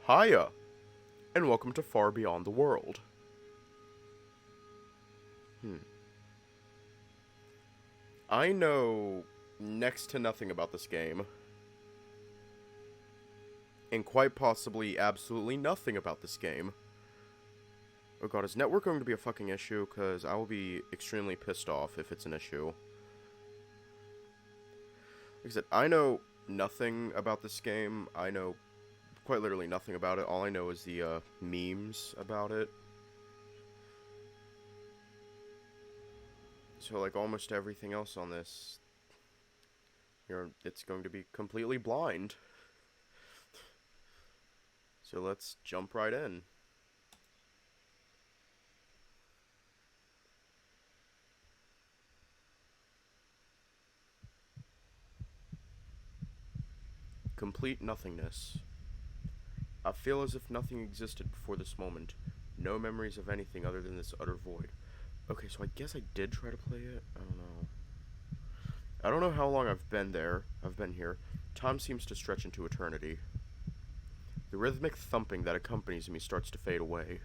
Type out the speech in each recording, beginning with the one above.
Hiya, and welcome to Far Beyond the World. I know next to nothing about this game, and quite possibly absolutely nothing about this game. Oh god, is network going to be a fucking issue? Because I will be extremely pissed off if it's an issue. Like I said, I know nothing about this game. I know quite literally nothing about it. All I know is the memes about it. So, like, almost everything else on this, it's going to be completely blind. So let's jump right in. Complete nothingness. I feel as if nothing existed before this moment. No memories of anything other than this utter void. Okay, so I guess I did try to play it. I don't know. I don't know how long I've been here. Time seems to stretch into eternity. The rhythmic thumping that accompanies me starts to fade away.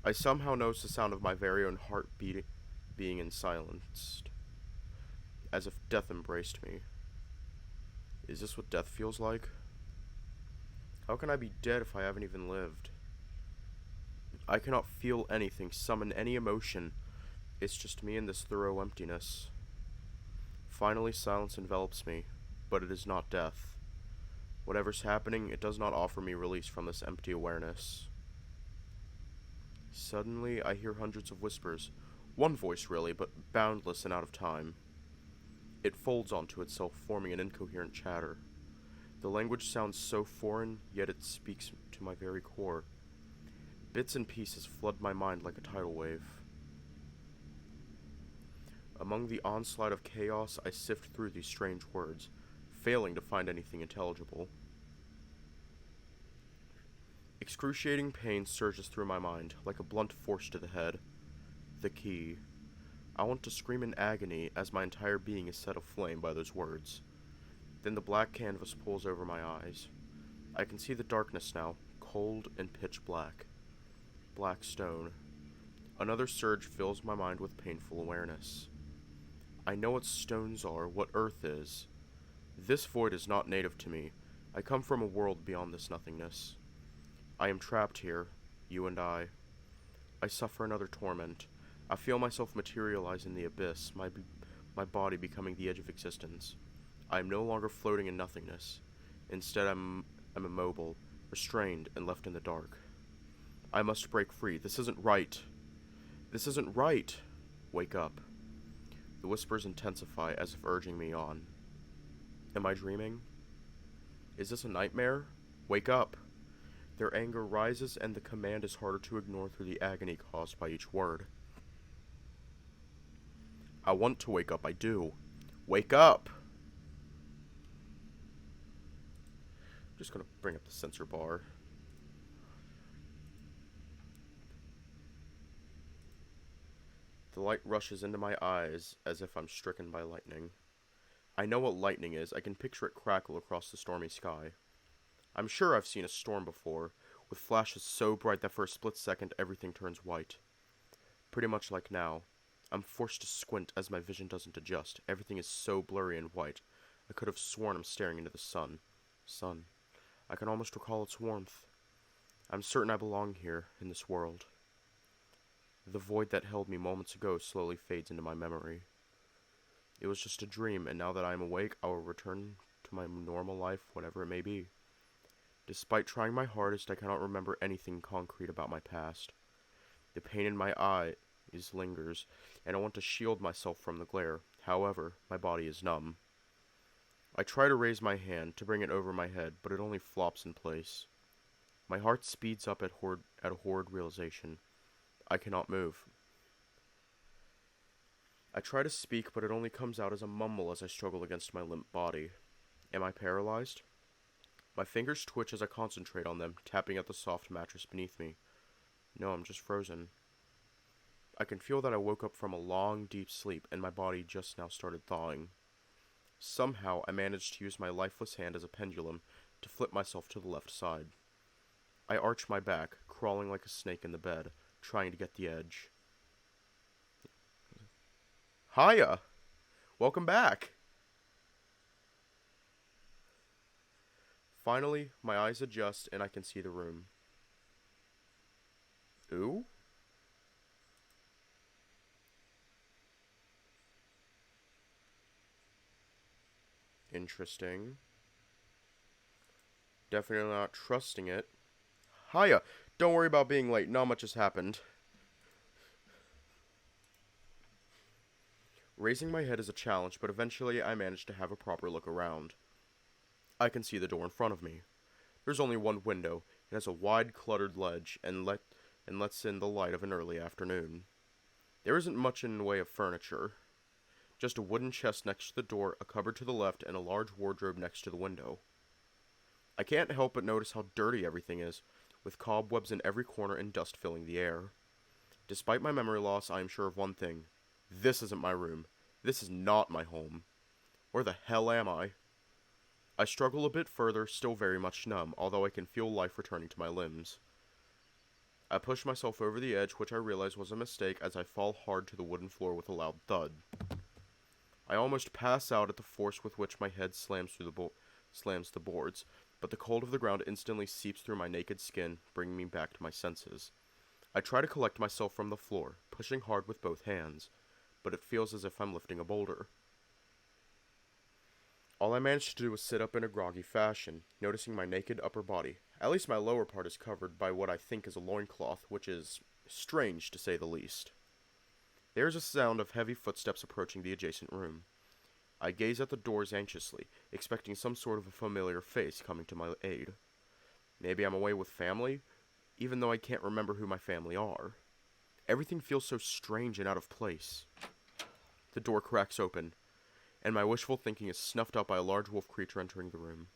I somehow notice the sound of my very own heart being silenced, as if death embraced me. Is this what death feels like? How can I be dead if I haven't even lived? I cannot feel anything, summon any emotion. It's just me and this thorough emptiness. Finally, silence envelops me, but it is not death. Whatever's happening, it does not offer me release from this empty awareness. Suddenly, I hear hundreds of whispers. One voice, really, but boundless and out of time. It folds onto itself, forming an incoherent chatter. The language sounds so foreign, yet it speaks to my very core. Bits and pieces flood my mind like a tidal wave. Among the onslaught of chaos, I sift through these strange words, failing to find anything intelligible. Excruciating pain surges through my mind, like a blunt force to the head. The key. I want to scream in agony as my entire being is set aflame by those words. Then the black canvas pulls over my eyes. I can see the darkness now, cold and pitch black. Black stone. Another surge fills my mind with painful awareness. I know what stones are, what earth is. This void is not native to me. I come from a world beyond this nothingness. I am trapped here, you and I. I suffer another torment. I feel myself materialize in the abyss, my body becoming the edge of existence. I am no longer floating in nothingness. Instead, I'm immobile, restrained, and left in the dark. I must break free. This isn't right. This isn't right. Wake up. The whispers intensify as if urging me on. Am I dreaming? Is this a nightmare? Wake up. Their anger rises and the command is harder to ignore through the agony caused by each word. I want to wake up, I do. Wake up! I'm just gonna bring up the censor bar. The light rushes into my eyes as if I'm stricken by lightning. I know what lightning is. I can picture it crackle across the stormy sky. I'm sure I've seen a storm before, with flashes so bright that for a split second everything turns white. Pretty much like now. I'm forced to squint as my vision doesn't adjust. Everything is so blurry and white. I could have sworn I'm staring into the sun. Sun. I can almost recall its warmth. I'm certain I belong here, in this world. The void that held me moments ago slowly fades into my memory. It was just a dream, and now that I am awake, I will return to my normal life, whatever it may be. Despite trying my hardest, I cannot remember anything concrete about my past. The pain in my eyes lingers, and I want to shield myself from the glare. However, my body is numb. I try to raise my hand to bring it over my head, but it only flops in place. My heart speeds up at a horrid realization. I cannot move. I try to speak, but it only comes out as a mumble as I struggle against my limp body. Am I paralyzed? My fingers twitch as I concentrate on them, tapping at the soft mattress beneath me. No, I'm just frozen. I can feel that I woke up from a long, deep sleep, and my body just now started thawing. Somehow, I managed to use my lifeless hand as a pendulum, to flip myself to the left side. I arch my back, crawling like a snake in the bed, trying to get the edge. Hiya! Welcome back! Finally, my eyes adjust and I can see the room. Ooh? Interesting. Definitely not trusting it. Hiya! Don't worry about being late, not much has happened. Raising my head is a challenge, but eventually I manage to have a proper look around. I can see the door in front of me. There's only one window. It has a wide, cluttered ledge and lets in the light of an early afternoon. There isn't much in the way of furniture. Just a wooden chest next to the door, a cupboard to the left, and a large wardrobe next to the window. I can't help but notice how dirty everything is, with cobwebs in every corner and dust filling the air. Despite my memory loss, I am sure of one thing. This isn't my room. This is not my home. Where the hell am I? I struggle a bit further, still very much numb, although I can feel life returning to my limbs. I push myself over the edge, which I realize was a mistake as I fall hard to the wooden floor with a loud thud. I almost pass out at the force with which my head slams the boards, but the cold of the ground instantly seeps through my naked skin, bringing me back to my senses. I try to collect myself from the floor, pushing hard with both hands, but it feels as if I'm lifting a boulder. All I manage to do is sit up in a groggy fashion, noticing my naked upper body. At least my lower part is covered by what I think is a loincloth, which is strange to say the least. There is a sound of heavy footsteps approaching the adjacent room. I gaze at the doors anxiously, expecting some sort of a familiar face coming to my aid. Maybe I'm away with family, even though I can't remember who my family are. Everything feels so strange and out of place. The door cracks open, and my wishful thinking is snuffed out by a large wolf creature entering the room.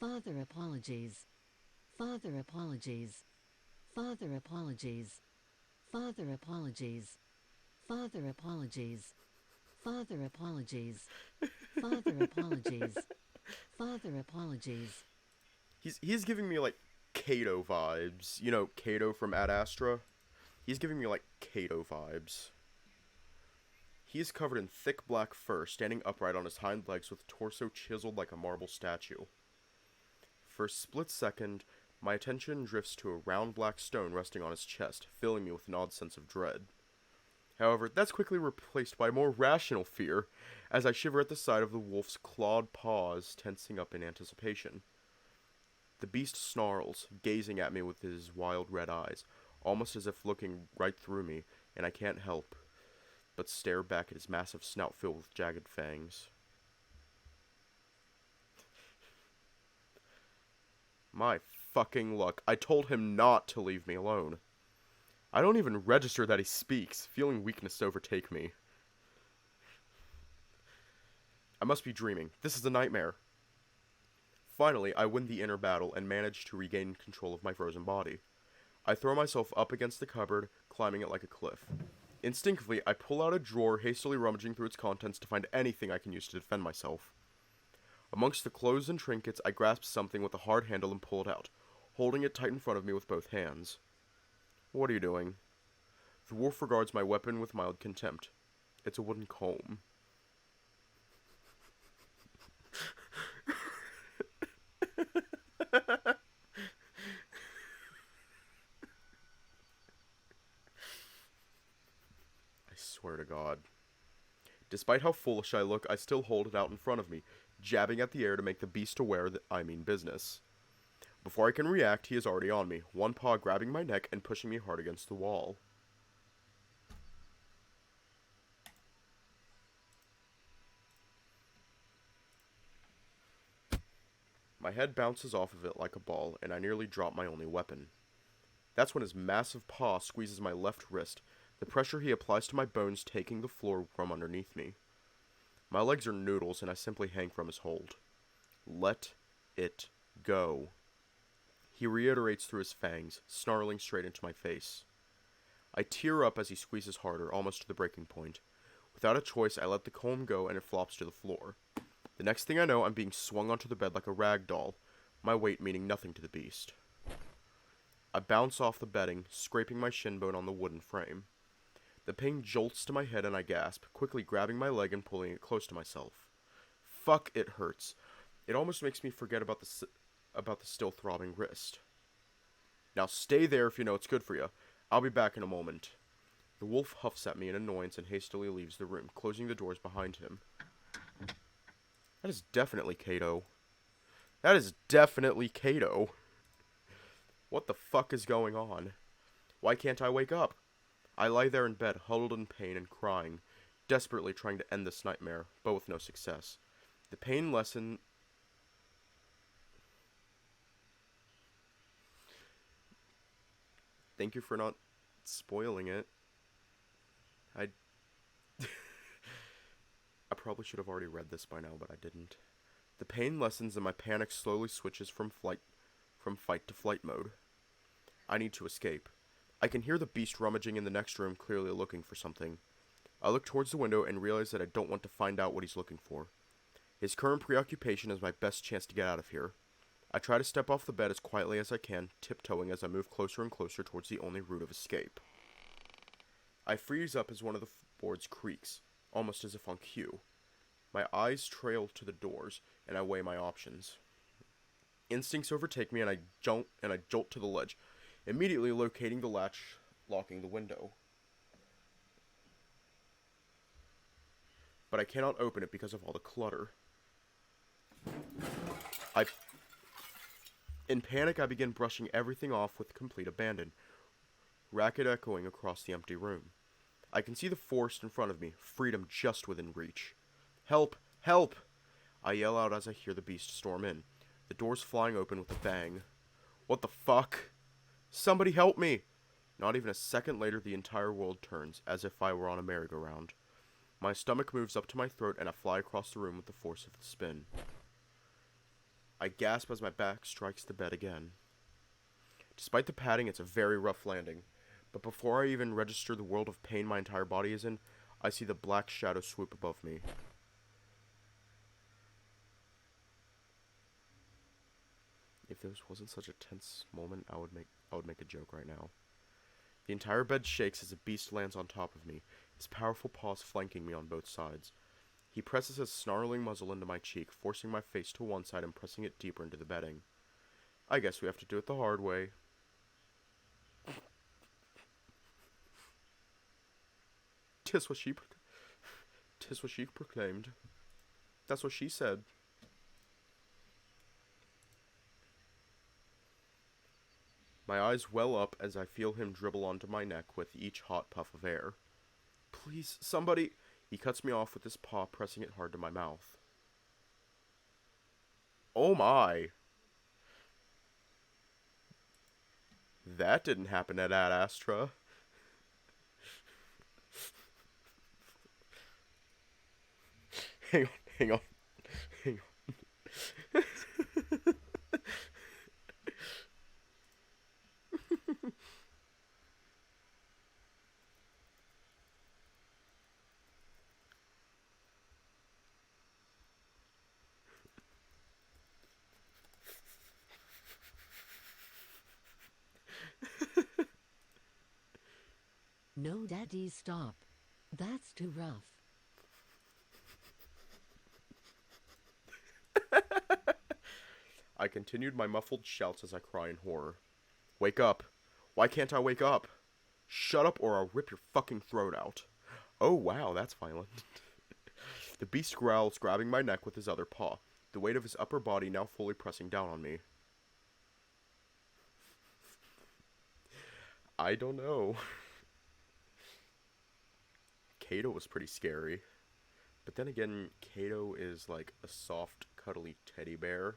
Father apologies. Father apologies. Father apologies. Father apologies. Father apologies. Father apologies. Father apologies. Father apologies. He's giving me like Kato vibes. You know, Kato from Ad Astra? He's giving me like Kato vibes. He is covered in thick black fur, standing upright on his hind legs with torso chiseled like a marble statue. For a split second, my attention drifts to a round black stone resting on his chest, filling me with an odd sense of dread. However, that's quickly replaced by more rational fear, as I shiver at the sight of the wolf's clawed paws tensing up in anticipation. The beast snarls, gazing at me with his wild red eyes, almost as if looking right through me, and I can't help but stare back at his massive snout filled with jagged fangs. My fucking luck. I told him not to leave me alone. I don't even register that he speaks, feeling weakness overtake me. I must be dreaming. This is a nightmare. Finally, I win the inner battle and manage to regain control of my frozen body. I throw myself up against the cupboard, climbing it like a cliff. Instinctively, I pull out a drawer, hastily rummaging through its contents to find anything I can use to defend myself. Amongst the clothes and trinkets, I grasp something with a hard handle and pull it out, holding it tight in front of me with both hands. What are you doing? The wolf regards my weapon with mild contempt. It's a wooden comb. swear to God. Despite how foolish I look, I still hold it out in front of me, jabbing at the air to make the beast aware that I mean business. Before I can react, he is already on me, one paw grabbing my neck and pushing me hard against the wall. My head bounces off of it like a ball, and I nearly drop my only weapon. That's when his massive paw squeezes my left wrist, the pressure he applies to my bones taking the floor from underneath me. My legs are noodles, and I simply hang from his hold. Let it go. He reiterates through his fangs, snarling straight into my face. I tear up as he squeezes harder, almost to the breaking point. Without a choice, I let the comb go and it flops to the floor. The next thing I know, I'm being swung onto the bed like a rag doll, my weight meaning nothing to the beast. I bounce off the bedding, scraping my shin bone on the wooden frame. The pain jolts to my head and I gasp, quickly grabbing my leg and pulling it close to myself. Fuck, it hurts. It almost makes me forget about the still throbbing wrist. Now stay there if you know it's good for you. I'll be back in a moment. The wolf huffs at me in annoyance and hastily leaves the room, closing the doors behind him. That is definitely Kato. That is definitely Kato. What the fuck is going on? Why can't I wake up? I lie there in bed, huddled in pain and crying, desperately trying to end this nightmare, but with no success. The pain lessened. Thank you for not spoiling it. I probably should have already read this by now, but I didn't. The pain lessens and my panic slowly switches from fight to flight mode. I need to escape. I can hear the beast rummaging in the next room, clearly looking for something. I look towards the window and realize that I don't want to find out what he's looking for. His current preoccupation is my best chance to get out of here. I try to step off the bed as quietly as I can, tiptoeing as I move closer and closer towards the only route of escape. I freeze up as one of the boards creaks, almost as if on cue. My eyes trail to the doors, and I weigh my options. Instincts overtake me, and I jolt to the ledge, immediately locating the latch, locking the window. But I cannot open it because of all the clutter. In panic, I begin brushing everything off with complete abandon, racket echoing across the empty room. I can see the forest in front of me, freedom just within reach. Help! Help! I yell out as I hear the beast storm in, the doors flying open with a bang. What the fuck? Somebody help me! Not even a second later, the entire world turns, as if I were on a merry-go-round. My stomach moves up to my throat, and I fly across the room with the force of the spin. I gasp as my back strikes the bed again. Despite the padding, it's a very rough landing. But before I even register the world of pain my entire body is in, I see the black shadow swoop above me. If this wasn't such a tense moment, I would make a joke right now. The entire bed shakes as a beast lands on top of me, his powerful paws flanking me on both sides. He presses his snarling muzzle into my cheek, forcing my face to one side and pressing it deeper into the bedding. I guess we have to do it the hard way. Tis what she proclaimed. That's what she said. My eyes well up as I feel him dribble onto my neck with each hot puff of air. Please, somebody... He cuts me off with his paw, pressing it hard to my mouth. Oh my! That didn't happen at Ad Astra. Hang on. No, Daddy, stop. That's too rough. I continued my muffled shouts as I cry in horror. Wake up. Why can't I wake up? Shut up or I'll rip your fucking throat out. Oh wow, that's violent. The beast growls, grabbing my neck with his other paw, the weight of his upper body now fully pressing down on me. I don't know. Kato was pretty scary. But then again, Kato is like a soft, cuddly teddy bear.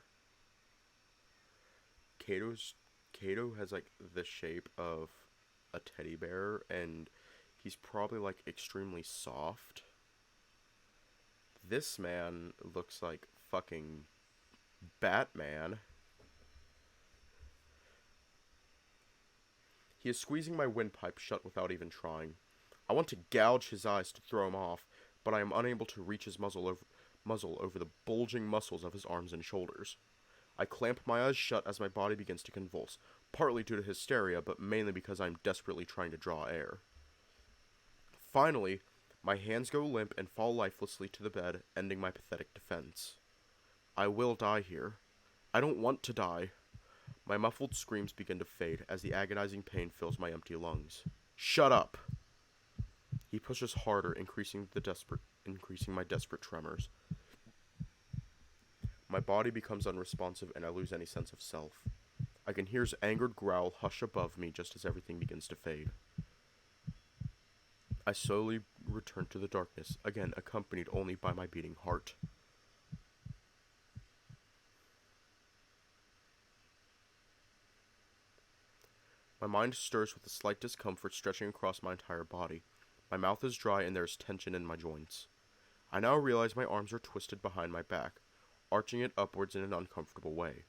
Kato's Kato has like the shape of a teddy bear, and he's probably like extremely soft. This man looks like fucking Batman. He is squeezing my windpipe shut without even trying. I want to gouge his eyes to throw him off, but I am unable to reach his muzzle over the bulging muscles of his arms and shoulders. I clamp my eyes shut as my body begins to convulse, partly due to hysteria, but mainly because I am desperately trying to draw air. Finally, my hands go limp and fall lifelessly to the bed, ending my pathetic defense. I will die here. I don't want to die. My muffled screams begin to fade as the agonizing pain fills my empty lungs. Shut up! He pushes harder, increasing my desperate tremors. My body becomes unresponsive and I lose any sense of self. I can hear his angered growl hush above me just as everything begins to fade. I slowly return to the darkness, again accompanied only by my beating heart. My mind stirs with a slight discomfort stretching across my entire body. My mouth is dry and there is tension in my joints. I now realize my arms are twisted behind my back, arching it upwards in an uncomfortable way.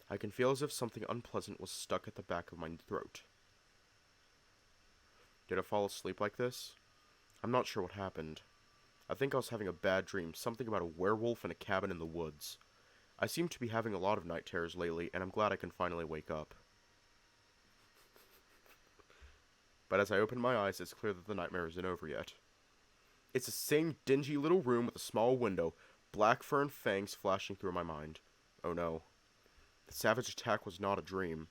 I can feel as if something unpleasant was stuck at the back of my throat. Did I fall asleep like this? I'm not sure what happened. I think I was having a bad dream, something about a werewolf in a cabin in the woods. I seem to be having a lot of night terrors lately, and I'm glad I can finally wake up. But as I open my eyes, it's clear that the nightmare isn't over yet. It's the same dingy little room with a small window, black fur and fangs flashing through my mind. Oh no. The savage attack was not a dream.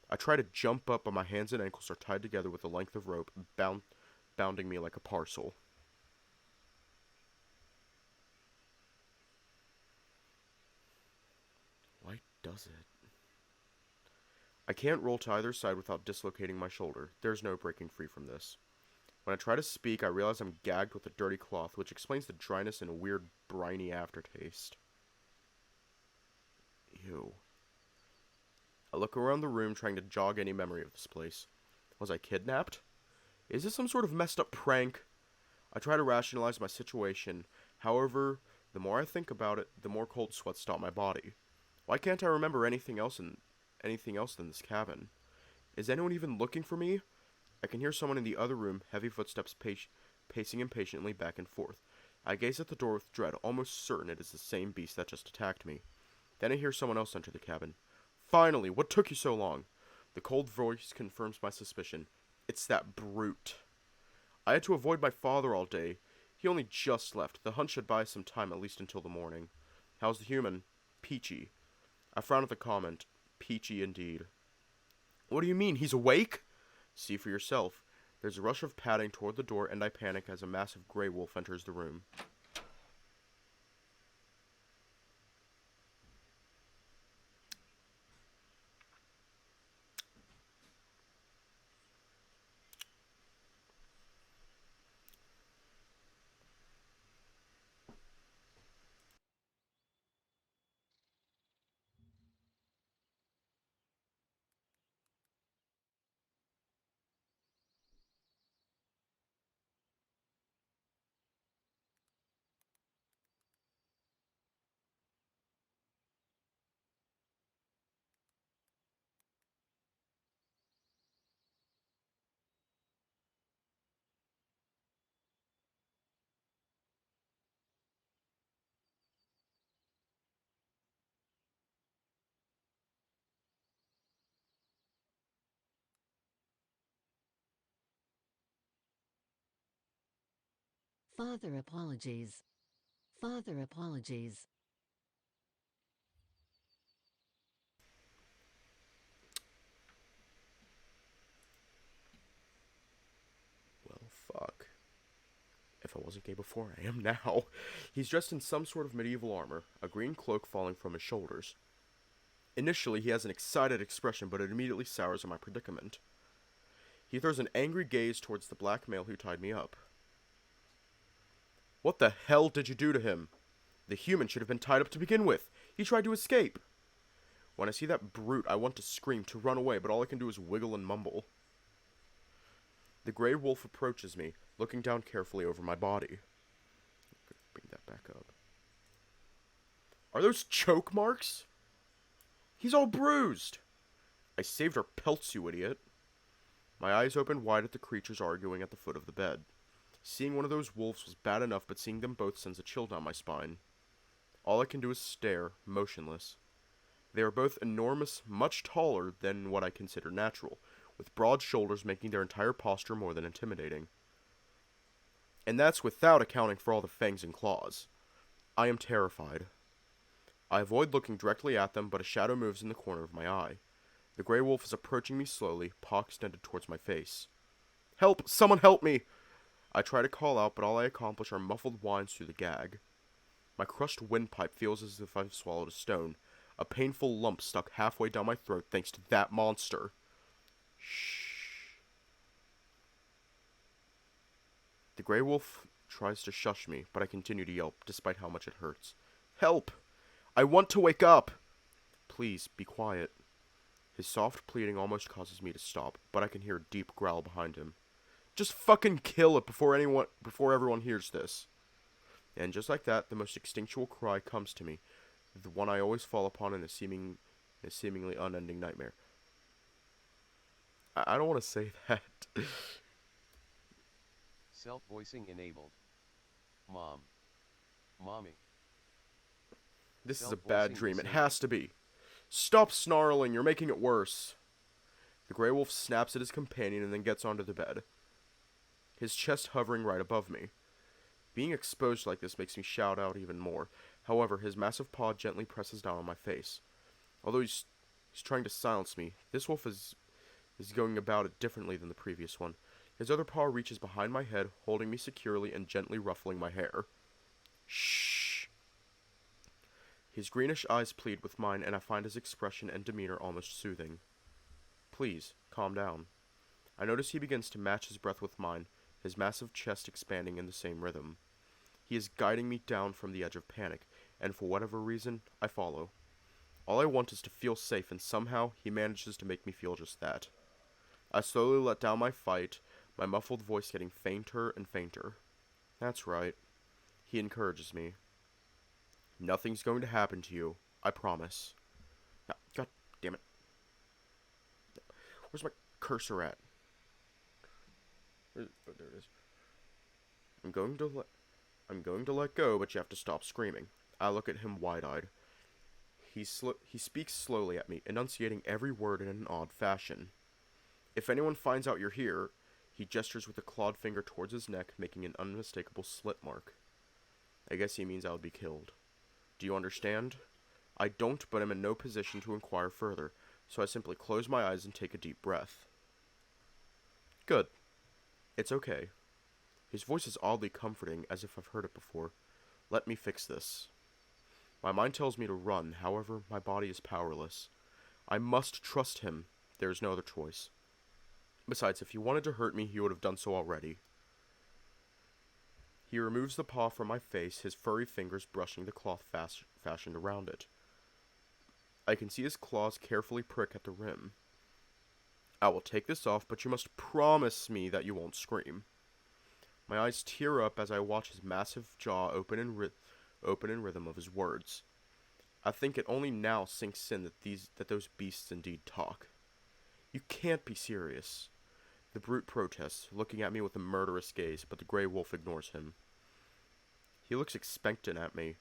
I try to jump up, but my hands and ankles are tied together with a length of rope, bounding me like a parcel. Why does it? I can't roll to either side without dislocating my shoulder. There's no breaking free from this. When I try to speak, I realize I'm gagged with a dirty cloth, which explains the dryness and a weird, briny aftertaste. Ew. I look around the room, trying to jog any memory of this place. Was I kidnapped? Is this some sort of messed up prank? I try to rationalize my situation. However, the more I think about it, the more cold sweats stop my body. Why can't I remember anything else than this cabin? Is anyone even looking for me? I can hear someone in the other room, heavy footsteps pacing impatiently back and forth. I gaze at the door with dread, almost certain it is the same beast that just attacked me. Then I hear someone else enter the cabin. Finally, what took you so long? The cold voice confirms my suspicion. It's that brute. I had to avoid my father all day. He only just left. The hunt should buy some time, at least until the morning. How's the human? Peachy. I frown at the comment. Peachy indeed. What do you mean? He's awake? See for yourself. There's a rush of padding toward the door, and I panic as a massive gray wolf enters the room. Father apologies. Father apologies. Well, fuck. If I wasn't gay before, I am now. He's dressed in some sort of medieval armor, a green cloak falling from his shoulders. Initially, he has an excited expression, but it immediately sours at my predicament. He throws an angry gaze towards the black male who tied me up. What the hell did you do to him? The human should have been tied up to begin with. He tried to escape. When I see that brute, I want to scream, to run away, but all I can do is wiggle and mumble. The gray wolf approaches me, looking down carefully over my body. Bring that back up. Are those choke marks? He's all bruised. I saved our pelts, you idiot. My eyes opened wide at the creatures arguing at the foot of the bed. Seeing one of those wolves was bad enough, but seeing them both sends a chill down my spine. All I can do is stare, motionless. They are both enormous, much taller than what I consider natural, with broad shoulders making their entire posture more than intimidating. And that's without accounting for all the fangs and claws. I am terrified. I avoid looking directly at them, but a shadow moves in the corner of my eye. The gray wolf is approaching me slowly, paw extended towards my face. Help! Someone help me! I try to call out, but all I accomplish are muffled whines through the gag. My crushed windpipe feels as if I've swallowed a stone, a painful lump stuck halfway down my throat thanks to that monster. Shh. The gray wolf tries to shush me, but I continue to yelp, despite how much it hurts. Help! I want to wake up! Please, be quiet. His soft pleading almost causes me to stop, but I can hear a deep growl behind him. Just fucking kill it before everyone hears this. And just like that, the most instinctual cry comes to me, the one I always fall upon in a seemingly unending nightmare. I don't want to say that. Self-voicing enabled. Mom. Mommy. This is a bad dream. It has to be. Stop snarling. You're making it worse. The gray wolf snaps at his companion and then gets onto the bed, his chest hovering right above me. Being exposed like this makes me shout out even more. However, his massive paw gently presses down on my face. Although he's trying to silence me, this wolf is going about it differently than the previous one. His other paw reaches behind my head, holding me securely and gently ruffling my hair. Shh. His greenish eyes plead with mine, and I find his expression and demeanor almost soothing. Please, calm down. I notice he begins to match his breath with mine, his massive chest expanding in the same rhythm. He is guiding me down from the edge of panic, and for whatever reason, I follow. All I want is to feel safe, and somehow he manages to make me feel just that. I slowly let down my fight, my muffled voice getting fainter and fainter. That's right. He encourages me. Nothing's going to happen to you, I promise. Ah, God damn it. Where's my cursor at? Oh, there it is. I'm going to let go, but you have to stop screaming. I look at him wide-eyed. He speaks slowly at me, enunciating every word in an odd fashion. If anyone finds out you're here, he gestures with a clawed finger towards his neck, making an unmistakable slit mark. I guess he means I would be killed. Do you understand? I don't, but am in no position to inquire further, so I simply close my eyes and take a deep breath. Good. It's okay. His voice is oddly comforting, as if I've heard it before. Let me fix this. My mind tells me to run, however, my body is powerless. I must trust him. There is no other choice. Besides, if he wanted to hurt me, he would have done so already. He removes the paw from my face, his furry fingers brushing the cloth fashioned around it. I can see his claws carefully prick at the rim. I will take this off, but you must promise me that you won't scream. My eyes tear up as I watch his massive jaw open in rhythm of his words. I think it only now sinks in that those beasts indeed talk. You can't be serious. The brute protests, looking at me with a murderous gaze, but the gray wolf ignores him. He looks expectant at me,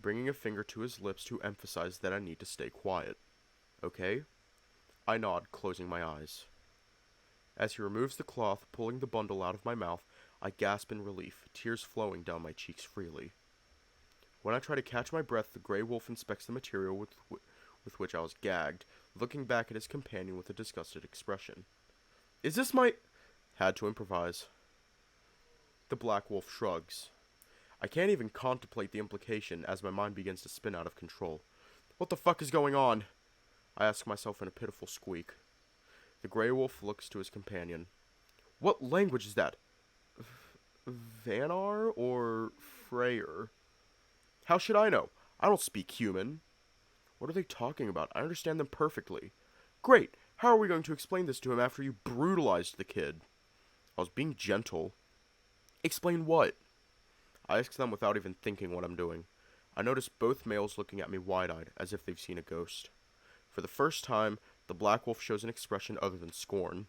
bringing a finger to his lips to emphasize that I need to stay quiet. Okay? I nod, closing my eyes. As he removes the cloth, pulling the bundle out of my mouth, I gasp in relief, tears flowing down my cheeks freely. When I try to catch my breath, the gray wolf inspects the material with which I was gagged, looking back at his companion with a disgusted expression. Is this my... Had to improvise. The black wolf shrugs. I can't even contemplate the implication as my mind begins to spin out of control. What the fuck is going on? I ask myself in a pitiful squeak. The grey wolf looks to his companion. What language is that? Vanar or Freyr? How should I know? I don't speak human. What are they talking about? I understand them perfectly. Great! How are we going to explain this to him after you brutalized the kid? I was being gentle. Explain what? I ask them without even thinking what I'm doing. I notice both males looking at me wide-eyed, as if they've seen a ghost. For the first time, the black wolf shows an expression other than scorn.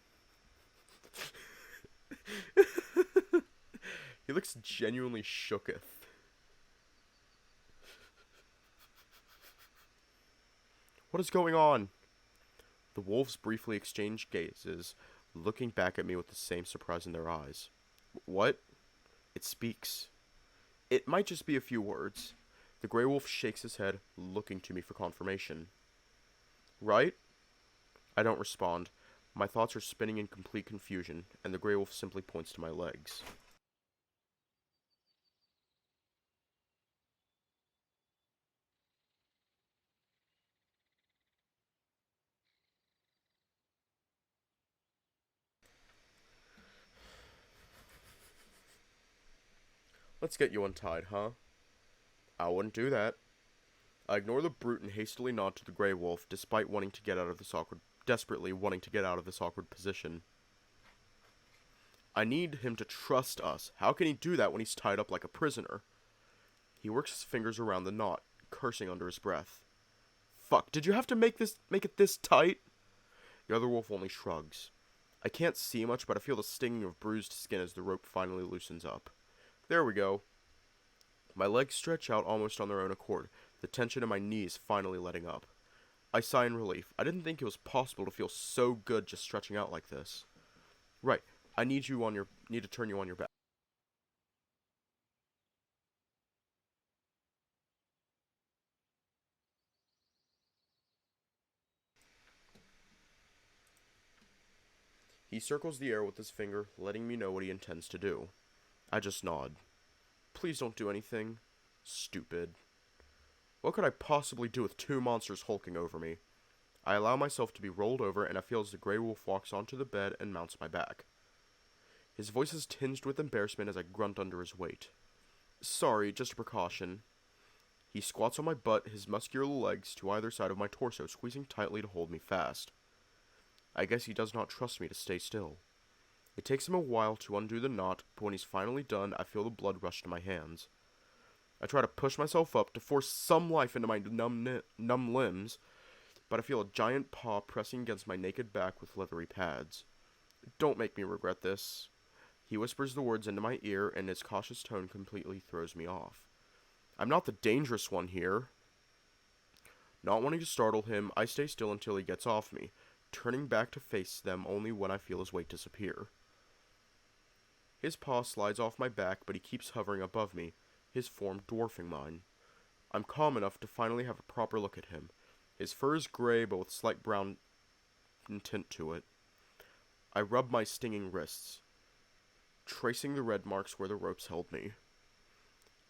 He looks genuinely shooketh. What is going on? The wolves briefly exchange gazes, looking back at me with the same surprise in their eyes. What? It speaks. It might just be a few words. The grey wolf shakes his head, looking to me for confirmation. Right? I don't respond. My thoughts are spinning in complete confusion, and the grey wolf simply points to my legs. Let's get you untied, huh? I wouldn't do that. I ignore the brute and hastily nod to the grey wolf, despite desperately wanting to get out of this awkward position. I need him to trust us. How can he do that when he's tied up like a prisoner? He works his fingers around the knot, cursing under his breath. Fuck, did you have to make it this tight? The other wolf only shrugs. I can't see much, but I feel the stinging of bruised skin as the rope finally loosens up. There we go. My legs stretch out almost on their own accord, the tension in my knees finally letting up. I sigh in relief. I didn't think it was possible to feel so good just stretching out like this. Right, I need to turn you on your back. He circles the air with his finger, letting me know what he intends to do. I just nod. Please don't do anything. Stupid. What could I possibly do with two monsters hulking over me? I allow myself to be rolled over, and I feel as the grey wolf walks onto the bed and mounts my back. His voice is tinged with embarrassment as I grunt under his weight. Sorry, just a precaution. He squats on my butt, his muscular legs to either side of my torso, squeezing tightly to hold me fast. I guess he does not trust me to stay still. It takes him a while to undo the knot, but when he's finally done, I feel the blood rush to my hands. I try to push myself up to force some life into my numb limbs, but I feel a giant paw pressing against my naked back with leathery pads. Don't make me regret this. He whispers the words into my ear, and his cautious tone completely throws me off. I'm not the dangerous one here. Not wanting to startle him, I stay still until he gets off me, turning back to face them only when I feel his weight disappear. His paw slides off my back, but he keeps hovering above me, his form dwarfing mine. I'm calm enough to finally have a proper look at him. His fur is gray, but with slight brown tint to it. I rub my stinging wrists, tracing the red marks where the ropes held me.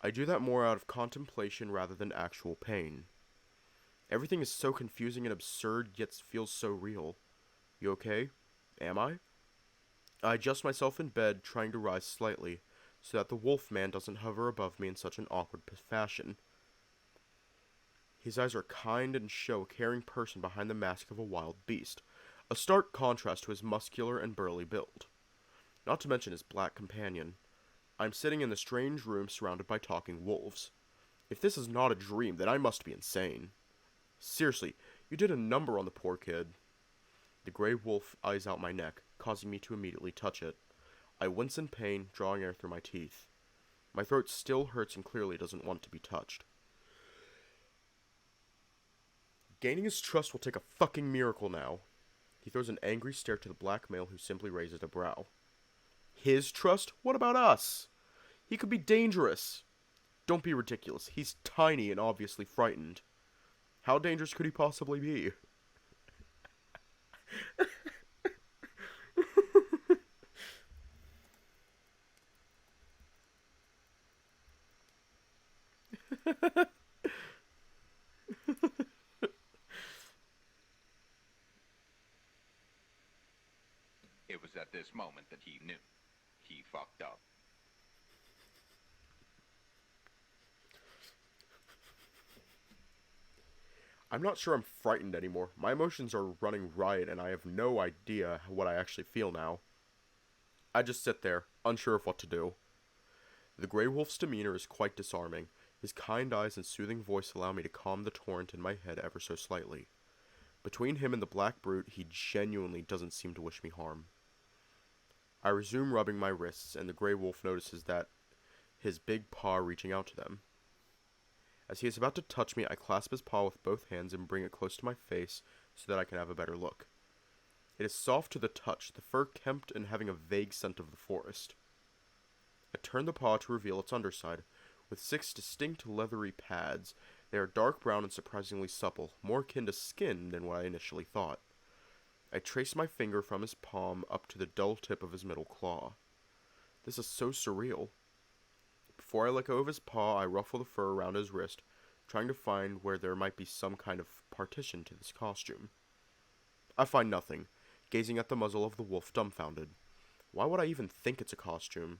I do that more out of contemplation rather than actual pain. Everything is so confusing and absurd, yet feels so real. You okay? Am I? I adjust myself in bed, trying to rise slightly, so that the wolf man doesn't hover above me in such an awkward fashion. His eyes are kind and show a caring person behind the mask of a wild beast, a stark contrast to his muscular and burly build. Not to mention his black companion. I'm sitting in the strange room surrounded by talking wolves. If this is not a dream, then I must be insane. Seriously, you did a number on the poor kid. The grey wolf eyes out my neck, causing me to immediately touch it. I wince in pain, drawing air through my teeth. My throat still hurts and clearly doesn't want to be touched. Gaining his trust will take a fucking miracle now. He throws an angry stare to the black male who simply raises a brow. His trust? What about us? He could be dangerous. Don't be ridiculous. He's tiny and obviously frightened. How dangerous could he possibly be? It was at this moment that he knew. He fucked up. I'm not sure I'm frightened anymore. My emotions are running riot and I have no idea what I actually feel now. I just sit there, unsure of what to do. The Grey Wolf's demeanor is quite disarming. His kind eyes and soothing voice allow me to calm the torrent in my head ever so slightly. Between him and the Black Brute, he genuinely doesn't seem to wish me harm. I resume rubbing my wrists, and the Grey Wolf notices that his big paw reaching out to them. As he is about to touch me, I clasp his paw with both hands and bring it close to my face so that I can have a better look. It is soft to the touch, the fur kempt and having a vague scent of the forest. I turn the paw to reveal its underside. With 6 distinct leathery pads, they are dark brown and surprisingly supple, more akin to skin than what I initially thought. I trace my finger from his palm up to the dull tip of his middle claw. This is so surreal. Before I let go of his paw, I ruffle the fur around his wrist, trying to find where there might be some kind of partition to this costume. I find nothing, gazing at the muzzle of the wolf dumbfounded. Why would I even think it's a costume?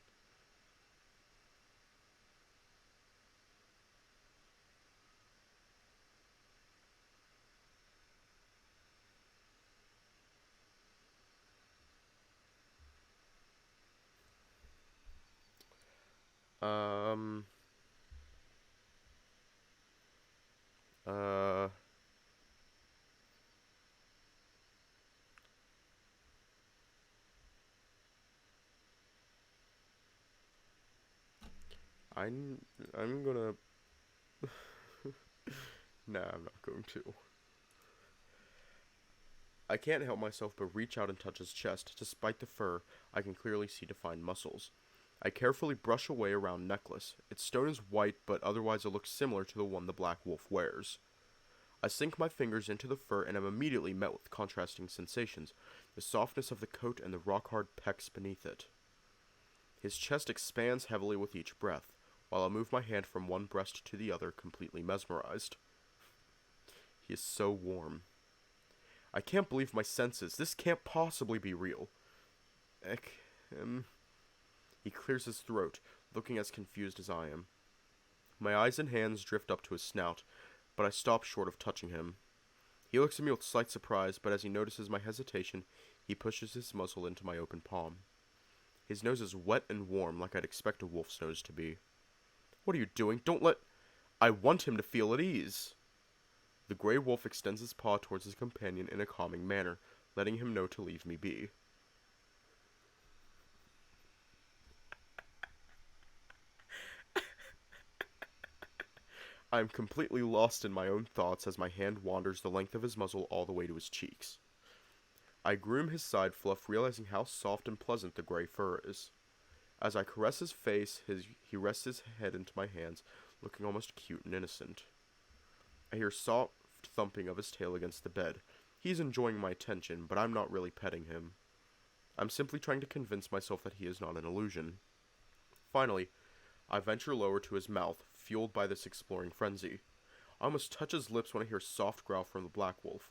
Um... Uh... I'm gonna... Nah, I'm not going to. I can't help myself but reach out and touch his chest. Despite the fur, I can clearly see defined muscles. I carefully brush away a round necklace. Its stone is white, but otherwise it looks similar to the one the Black Wolf wears. I sink my fingers into the fur and am immediately met with contrasting sensations, the softness of the coat and the rock-hard pecs beneath it. His chest expands heavily with each breath, while I move my hand from one breast to the other, completely mesmerized. He is so warm. I can't believe my senses. This can't possibly be real. He clears his throat, looking as confused as I am. My eyes and hands drift up to his snout, but I stop short of touching him. He looks at me with slight surprise, but as he notices my hesitation, he pushes his muzzle into my open palm. His nose is wet and warm, like I'd expect a wolf's nose to be. What are you doing? Don't let... I want him to feel at ease. The Grey Wolf extends his paw towards his companion in a calming manner, letting him know to leave me be. I am completely lost in my own thoughts as my hand wanders the length of his muzzle all the way to his cheeks. I groom his side fluff, realizing how soft and pleasant the gray fur is. As I caress his face, he rests his head into my hands, looking almost cute and innocent. I hear soft thumping of his tail against the bed. He's enjoying my attention, but I'm not really petting him. I'm simply trying to convince myself that he is not an illusion. Finally, I venture lower to his mouth, fueled by this exploring frenzy. I almost touch his lips when I hear a soft growl from the Black Wolf.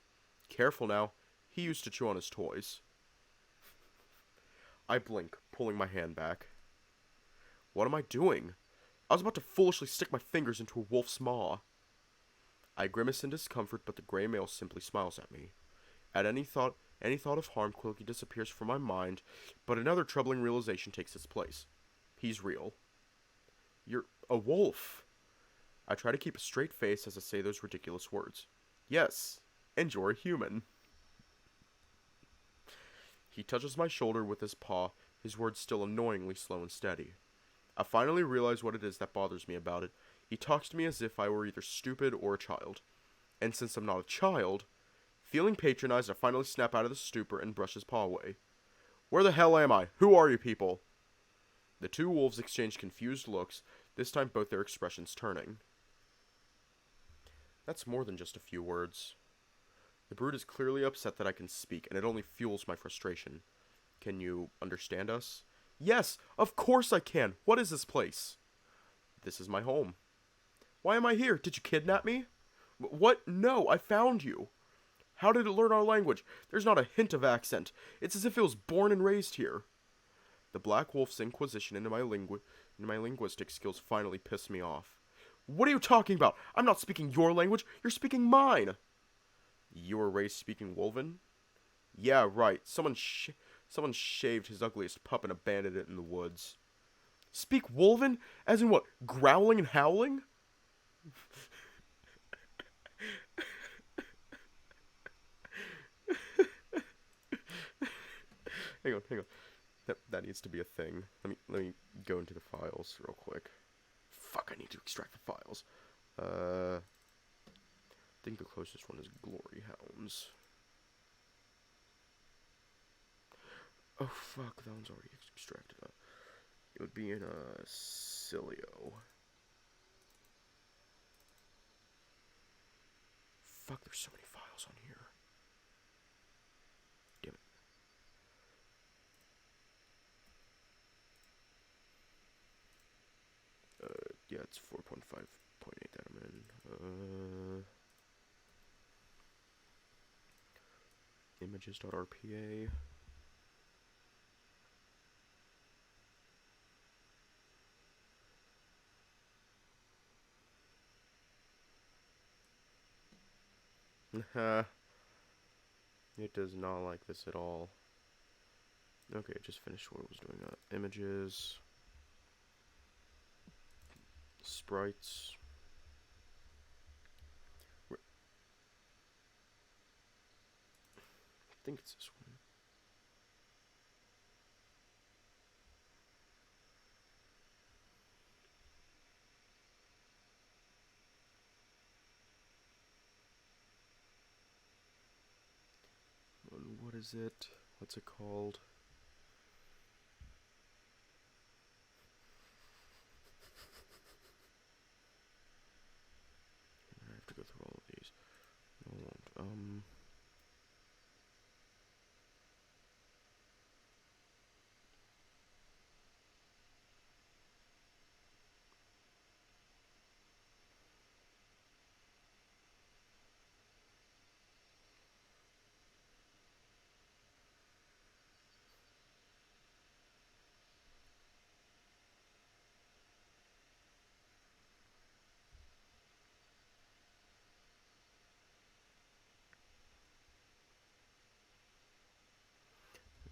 Careful now, he used to chew on his toys. I blink, pulling my hand back. What am I doing? I was about to foolishly stick my fingers into a wolf's maw. I grimace in discomfort, but the gray male simply smiles at me. At any thought of harm quickly disappears from my mind, but another troubling realization takes its place. He's real. You're a wolf. I try to keep a straight face as I say those ridiculous words. Yes, and you're a human. He touches my shoulder with his paw, his words still annoyingly slow and steady. I finally realize what it is that bothers me about it. He talks to me as if I were either stupid or a child. And since I'm not a child, feeling patronized, I finally snap out of the stupor and brush his paw away. Where the hell am I? Who are you people? The two wolves exchange confused looks, this time both their expressions turning. That's more than just a few words. The brute is clearly upset that I can speak, and it only fuels my frustration. Can you understand us? Yes, of course I can. What is this place? This is my home. Why am I here? Did you kidnap me? What? No, I found you. How did it learn our language? There's not a hint of accent. It's as if it was born and raised here. The Black Wolf's inquisition into my linguistic skills finally pissed me off. What are you talking about? I'm not speaking your language. You're speaking mine. You were raised speaking Wolven? Yeah, right. Someone shaved his ugliest pup and abandoned it in the woods. Speak Wolven? As in what? Growling and howling? hang on. That needs to be a thing. Let me go into the files real quick. Fuck, I need to extract the files. I think the closest one is Glory Hounds. Oh fuck, that one's already extracted. It would be in Cilio. Fuck, there's so many files on here. Damn it. Yeah, it's 4.5.8 that I'm in. Images.rpa. It does not like this at all. Okay, just finished what it was doing. Images. Sprites. I think it's this one. What is it? What's it called? I have to go through all of these. No, I won't.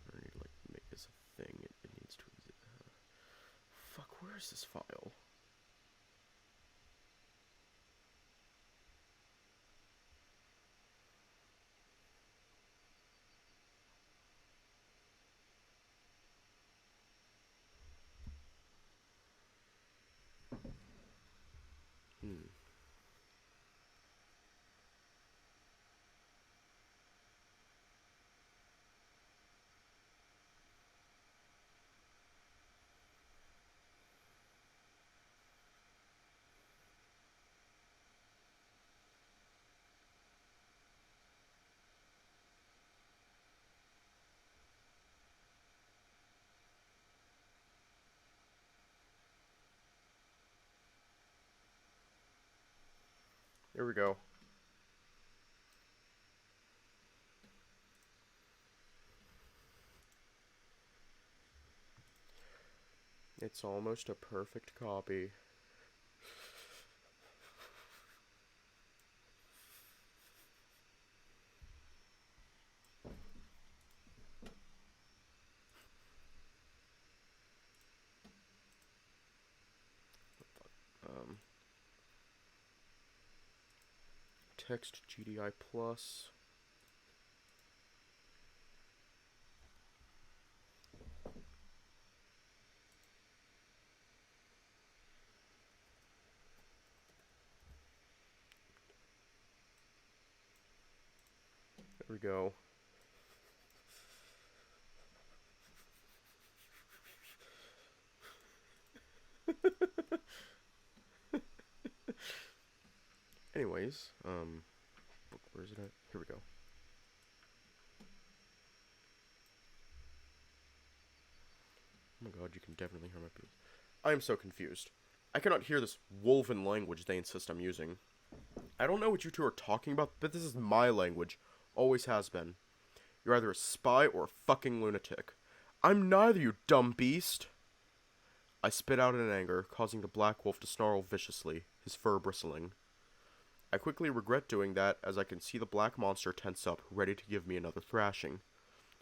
I need to like make this a thing. It needs to. Fuck, where is this file? Here we go. It's almost a perfect copy. Text GDI plus. There we go. Anyways, where is it at? Here we go. Oh my god, you can definitely hear my breathing. I am so confused. I cannot hear this wolven language they insist I'm using. I don't know what you two are talking about, but this is my language. Always has been. You're either a spy or a fucking lunatic. I'm neither, you dumb beast! I spit out in anger, causing the black wolf to snarl viciously, his fur bristling. I quickly regret doing that, as I can see the black monster tense up, ready to give me another thrashing.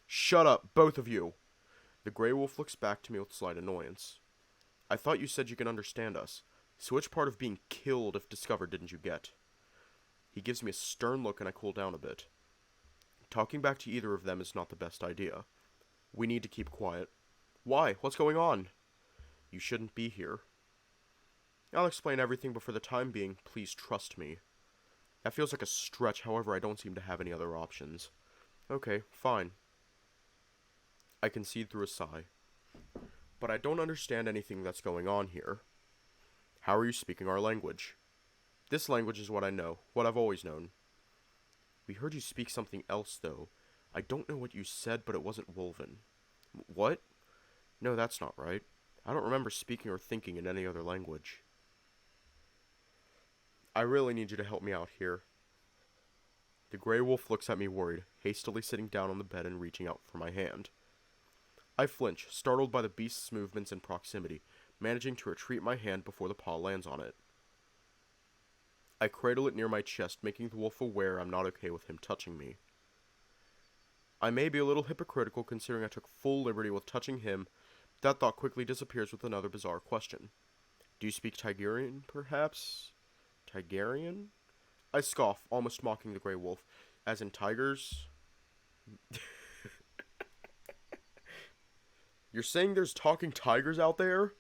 Shut up, both of you! The gray wolf looks back to me with slight annoyance. I thought you said you can understand us. So which part of being killed if discovered didn't you get? He gives me a stern look and I cool down a bit. Talking back to either of them is not the best idea. We need to keep quiet. Why? What's going on? You shouldn't be here. I'll explain everything, but for the time being, please trust me. That feels like a stretch, however I don't seem to have any other options. Okay, fine. I concede through a sigh. But I don't understand anything that's going on here. How are you speaking our language? This language is what I know, what I've always known. We heard you speak something else, though. I don't know what you said, but it wasn't Wolven. What? No, that's not right. I don't remember speaking or thinking in any other language. I really need you to help me out here. The gray wolf looks at me worried, hastily sitting down on the bed and reaching out for my hand. I flinch, startled by the beast's movements and proximity, managing to retreat my hand before the paw lands on it. I cradle it near my chest, making the wolf aware I'm not okay with him touching me. I may be a little hypocritical considering I took full liberty with touching him. That thought quickly disappears with another bizarre question. Do you speak Tigerian, perhaps? Tigerian? I scoff, almost mocking the gray wolf. As in tigers? You're saying there's talking tigers out there?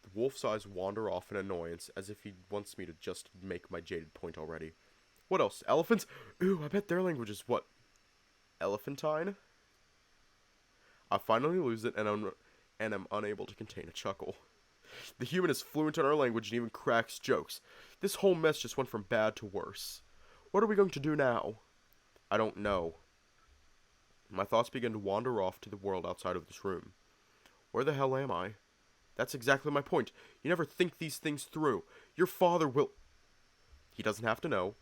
The wolf's eyes wander off in annoyance, as if he wants me to just make my jaded point already. What else? Elephants? Ooh, I bet their language is what? Elephantine? I finally lose it and am unable to contain a chuckle. The human is fluent in our language and even cracks jokes. This whole mess just went from bad to worse. What are we going to do now? I don't know. My thoughts begin to wander off to the world outside of this room. Where the hell am I? That's exactly my point. You never think these things through. Your father will... He doesn't have to know.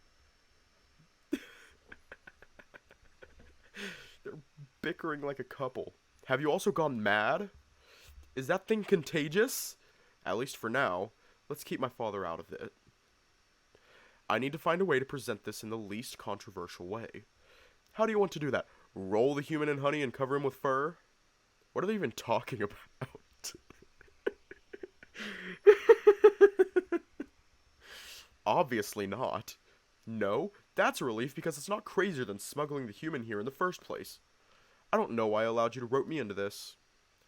They're bickering like a couple. Have you also gone mad? Is that thing contagious? At least for now. Let's keep my father out of it. I need to find a way to present this in the least controversial way. How do you want to do that? Roll the human in honey and cover him with fur? What are they even talking about? Obviously not. No, that's a relief because it's not crazier than smuggling the human here in the first place. I don't know why I allowed you to rope me into this.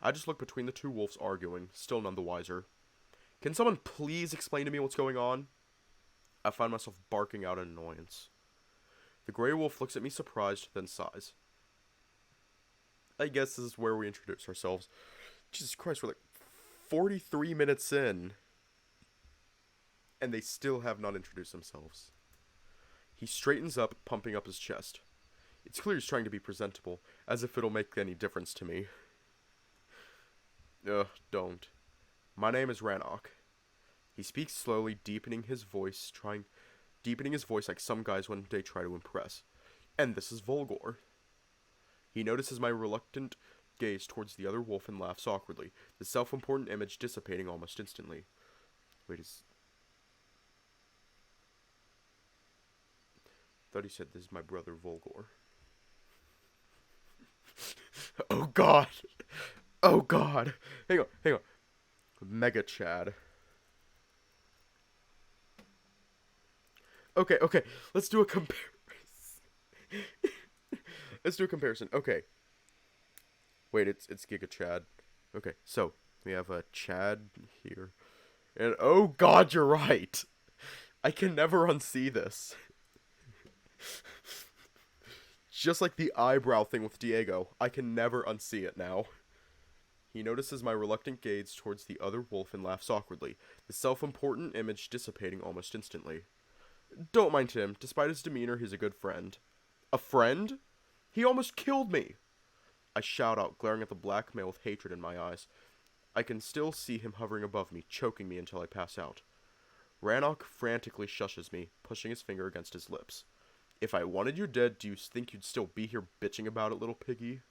I just look between the two wolves arguing, still none the wiser. Can someone please explain to me what's going on? I find myself barking out in annoyance. The gray wolf looks at me surprised, then sighs. I guess this is where we introduce ourselves. Jesus Christ, we're like 43 minutes in. And they still have not introduced themselves. He straightens up, pumping up his chest. It's clear he's trying to be presentable, as if it'll make any difference to me. Ugh, don't. My name is Ranoc. He speaks slowly, deepening his voice like some guys when they try to impress. And this is Vulgor. He notices my reluctant gaze towards the other wolf and laughs awkwardly, the self-important image dissipating almost instantly. Wait, thought he said this is my brother Vulgor. Oh god! Oh god! Hang on. Mega Chad. Okay, let's do a comparison. Okay. Wait, it's Giga Chad. Okay, so we have a Chad here. And oh god, you're right! I can never unsee this. Just like the eyebrow thing with Diego, I can never unsee it now. He notices my reluctant gaze towards the other wolf and laughs awkwardly, the self-important image dissipating almost instantly. Don't mind him. Despite his demeanor, he's a good friend. A friend? He almost killed me! I shout out, glaring at the black male with hatred in my eyes. I can still see him hovering above me, choking me until I pass out. Ranoc frantically shushes me, pushing his finger against his lips. If I wanted you dead, do you think you'd still be here bitching about it, little piggy?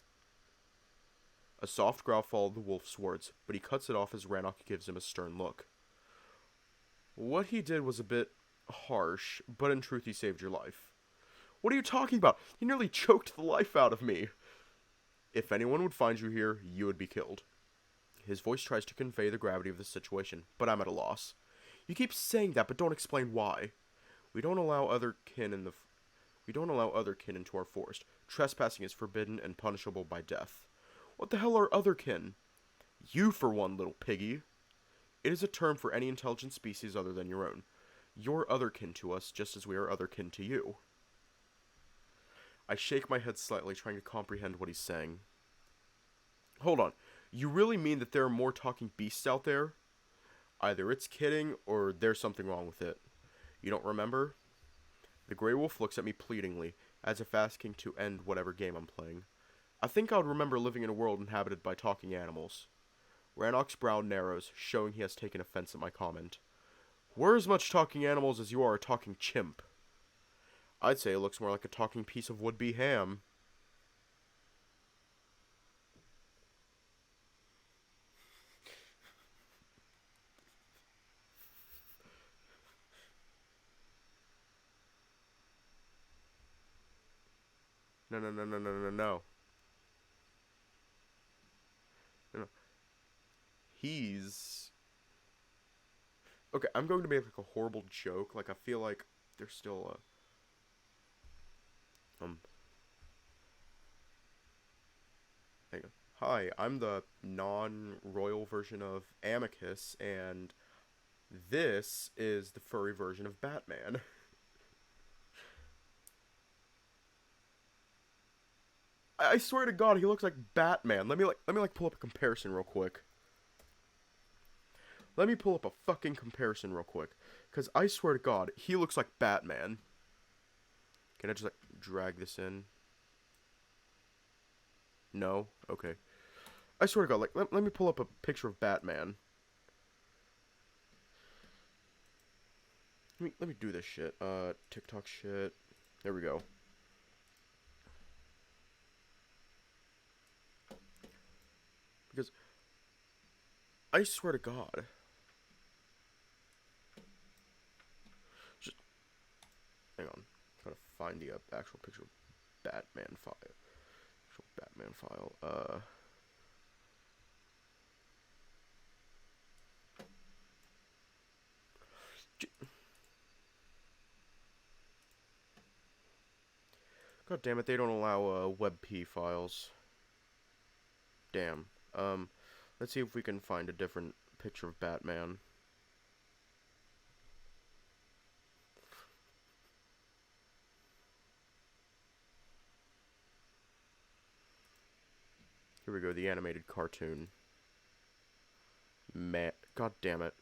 A soft growl followed the wolf's words, but he cuts it off as Ranoc gives him a stern look. What he did was a bit harsh, but in truth he saved your life. What are you talking about? He nearly choked the life out of me. If anyone would find you here, you would be killed. His voice tries to convey the gravity of the situation, but I'm at a loss. You keep saying that, but don't explain why. We don't allow other kin into our forest. Trespassing is forbidden and punishable by death. What the hell are other kin? You, for one, little piggy. It is a term for any intelligent species other than your own. You're otherkin to us, just as we are otherkin to you. I shake my head slightly, trying to comprehend what he's saying. Hold on. You really mean that there are more talking beasts out there? Either it's kidding, or there's something wrong with it. You don't remember? The Grey Wolf looks at me pleadingly, as if asking to end whatever game I'm playing. I think I would remember living in a world inhabited by talking animals. Ranoc's brow narrows, showing he has taken offense at my comment. We're as much talking animals as you are a talking chimp. I'd say it looks more like a talking piece of would-be ham. No. No. He's... Okay, I'm going to make like a horrible joke. Like, I feel like there's still a... Hang on. Hi, I'm the non-royal version of Amicus, and this is the furry version of Batman. I swear to God, he looks like Batman. Let me pull up a comparison real quick. Let me pull up a fucking comparison real quick, because I swear to God, he looks like Batman. Can I just, like, drag this in? No? Okay. I swear to God, like, let me pull up a picture of Batman. Let me do this shit. TikTok shit. There we go. Because, I swear to God. Hang on. I'm trying to find the actual picture of Batman file. Actual Batman file. God damn it, they don't allow WebP files. Damn. Let's see if we can find a different picture of Batman. Here we go, the animated cartoon. Man, God damn it.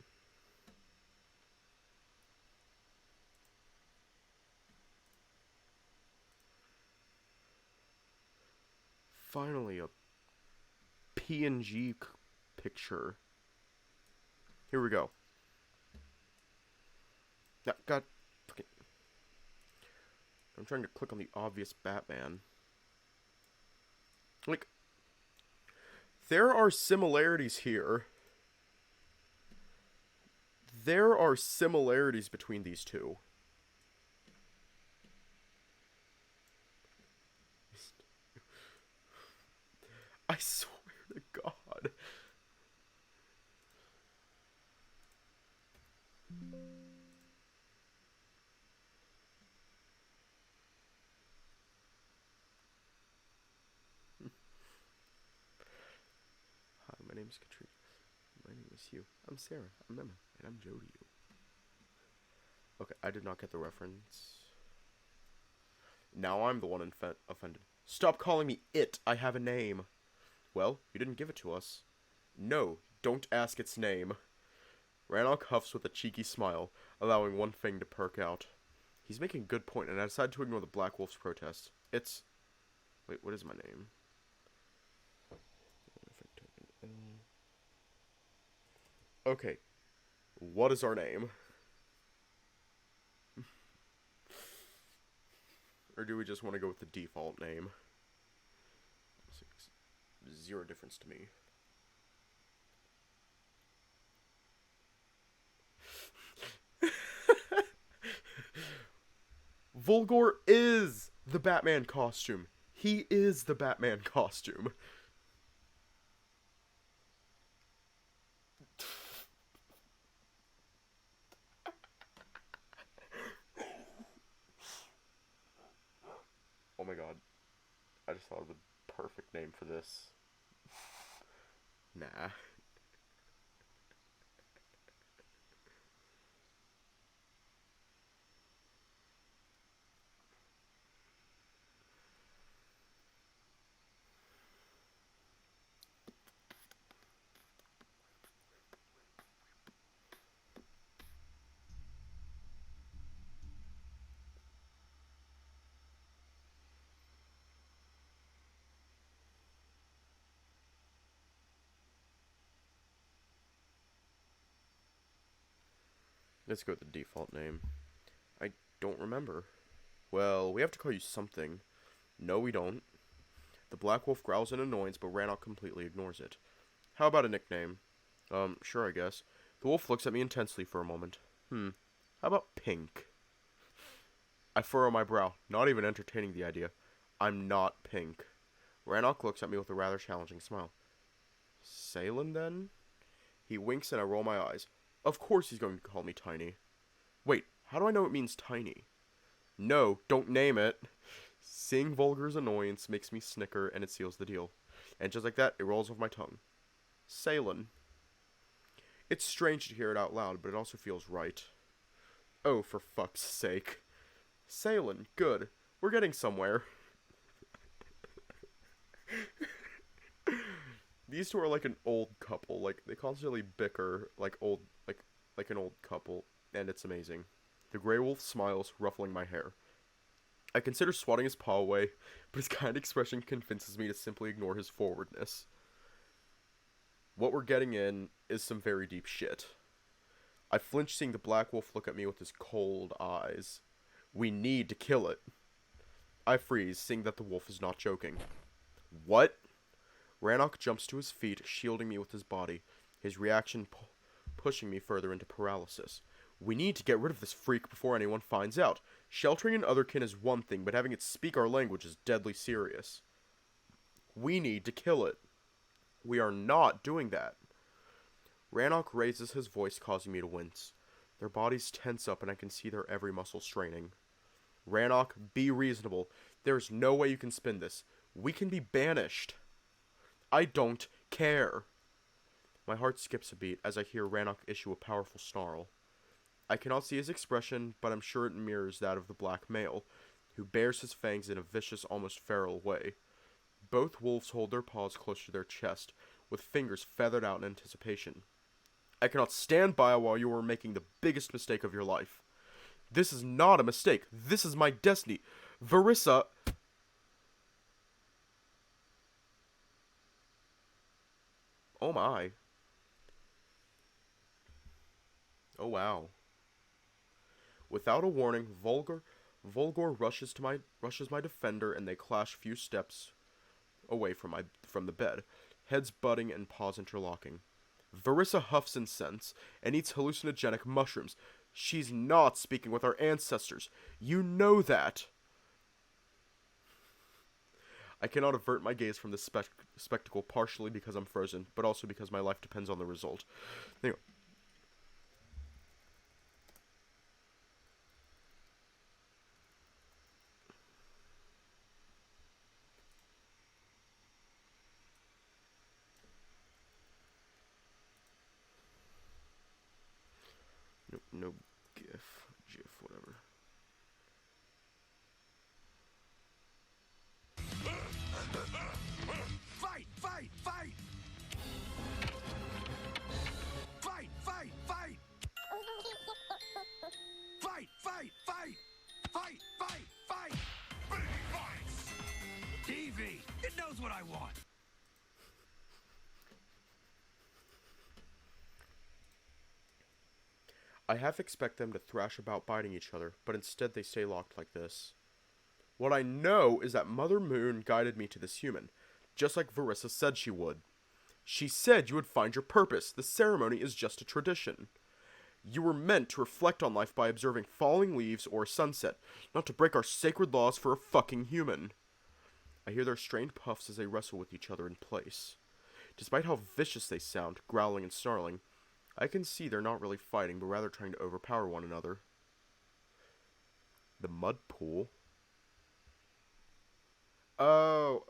Finally, a PNG picture. Here we go. God, fucking. I'm trying to click on the obvious Batman. Like, there are similarities here. There are similarities between these two. I swear to God. Hi, my name is Katrina. My name is Hugh. I'm Sarah. I'm Emma. And I'm Jody. Okay, I did not get the reference. Now I'm the one offended. Stop calling me it. I have a name. Well, you didn't give it to us. No, don't ask its name. Ranoc huffs with a cheeky smile, allowing one thing to perk out. He's making a good point, and I decide to ignore the Black Wolf's protest. It's... Wait, what is my name? Okay, what is our name? Or do we just want to go with the default name? Zero difference to me. Vulgor is the Batman costume. He is the Batman costume. Oh my god. I just thought of the perfect name for this. Nah. Let's go with the default name. I don't remember. Well, we have to call you something. No, we don't. The Black Wolf growls in annoyance, but Ranoc completely ignores it. How about a nickname? Sure, I guess. The wolf looks at me intensely for a moment. How about Pink? I furrow my brow, not even entertaining the idea. I'm not Pink. Ranoc looks at me with a rather challenging smile. Salem, then? He winks and I roll my eyes. Of course he's going to call me Tiny. Wait, how do I know it means tiny? No, don't name it. Seeing Vulgor's annoyance makes me snicker and it seals the deal. And just like that, it rolls off my tongue. Salem. It's strange to hear it out loud, but it also feels right. Oh, for fuck's sake. Salem, good. We're getting somewhere. These two are like an old couple. Like, they constantly bicker like an old couple, and it's amazing. The Grey Wolf smiles, ruffling my hair. I consider swatting his paw away, but his kind expression convinces me to simply ignore his forwardness. What we're getting in is some very deep shit. I flinch seeing the Black Wolf look at me with his cold eyes. We need to kill it. I freeze, seeing that the wolf is not joking. What? Ranoc jumps to his feet, shielding me with his body, his reaction pushing me further into paralysis. We need to get rid of this freak before anyone finds out. Sheltering an otherkin is one thing, but having it speak our language is deadly serious. We need to kill it. We are not doing that. Ranoc raises his voice, causing me to wince. Their bodies tense up and I can see their every muscle straining. Ranoc, be reasonable. There's no way you can spin this. We can be banished. I don't care. My heart skips a beat as I hear Ranoc issue a powerful snarl. I cannot see his expression, but I'm sure it mirrors that of the black male, who bares his fangs in a vicious, almost feral way. Both wolves hold their paws close to their chest, with fingers feathered out in anticipation. I cannot stand by while you are making the biggest mistake of your life. This is not a mistake. This is my destiny. Verissa... Oh my. Oh wow. Without a warning, Vulgor rushes my defender and they clash few steps away from the bed, heads butting and paws interlocking. Verissa huffs incense and eats hallucinogenic mushrooms. She's not speaking with our ancestors. You know that. I cannot avert my gaze from this spectacle, partially because I'm frozen, but also because my life depends on the result. Anyway. No GIF, whatever. Fight! Fight! Fight! Fight! Fight! Fight! Fight! Fight! Fight! Fight! Fight! Fight! Big fights! TV! It knows what I want! I half expect them to thrash about biting each other, but instead they stay locked like this. What I know is that Mother Moon guided me to this human, just like Varissa said she would. She said you would find your purpose. The ceremony is just a tradition. You were meant to reflect on life by observing falling leaves or a sunset, not to break our sacred laws for a fucking human. I hear their strained puffs as they wrestle with each other in place. Despite how vicious they sound, growling and snarling, I can see they're not really fighting, but rather trying to overpower one another. The mud pool? Oh.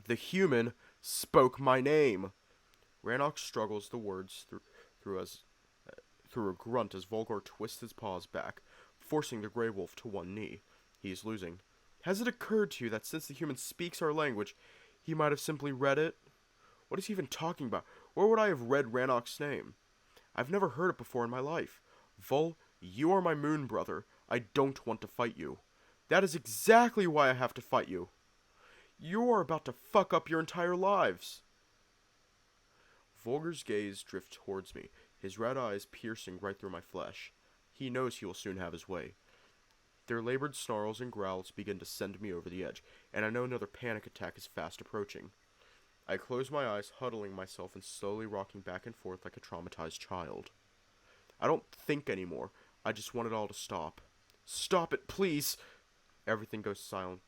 The human spoke my name. Ranoc struggles the words through a grunt as Vulgor twists his paws back, forcing the Grey Wolf to one knee. He is losing. Has it occurred to you that since the human speaks our language, he might have simply read it? What is he even talking about? Where would I have read Ranoc's name? I've never heard it before in my life. Vul, you are my moon brother. I don't want to fight you. That is exactly why I have to fight you. You are about to fuck up your entire lives. Vulgor's gaze drifts towards me, his red eyes piercing right through my flesh. He knows he will soon have his way. Their labored snarls and growls begin to send me over the edge, and I know another panic attack is fast approaching. I close my eyes, huddling myself and slowly rocking back and forth like a traumatized child. I don't think anymore. I just want it all to stop. Stop it, please! Everything goes silent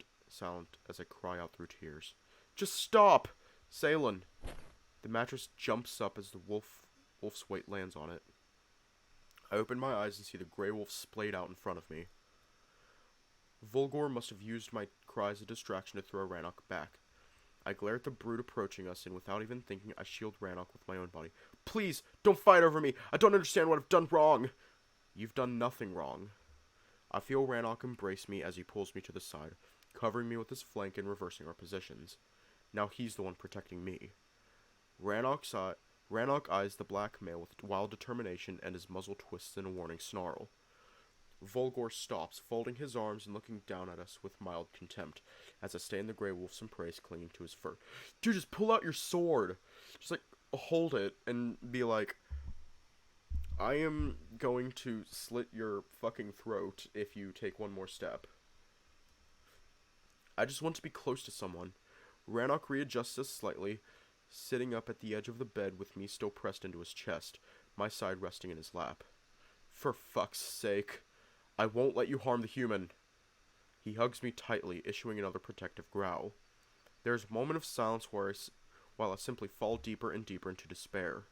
as I cry out through tears. Just stop! Salem. The mattress jumps up as the wolf's weight lands on it. I open my eyes and see the Grey Wolf splayed out in front of me. Vulgor must have used my cry as a distraction to throw Ranoc back. I glare at the brute approaching us, and without even thinking, I shield Ranoc with my own body. Please, don't fight over me! I don't understand what I've done wrong! You've done nothing wrong. I feel Ranoc embrace me as he pulls me to the side, covering me with his flank and reversing our positions. Now he's the one protecting me. Ranoc eyes the black male with wild determination, and his muzzle twists in a warning snarl. Vulgor stops, folding his arms and looking down at us with mild contempt, as I stay in the Grey Wolf's embrace, clinging to his fur. Dude, just pull out your sword. Just, hold it and be like, I am going to slit your fucking throat if you take one more step. I just want to be close to someone. Ranoc readjusts us slightly, sitting up at the edge of the bed with me still pressed into his chest, my side resting in his lap. For fuck's sake. I won't let you harm the human. He hugs me tightly, issuing another protective growl. There is a moment of silence while I simply fall deeper and deeper into despair.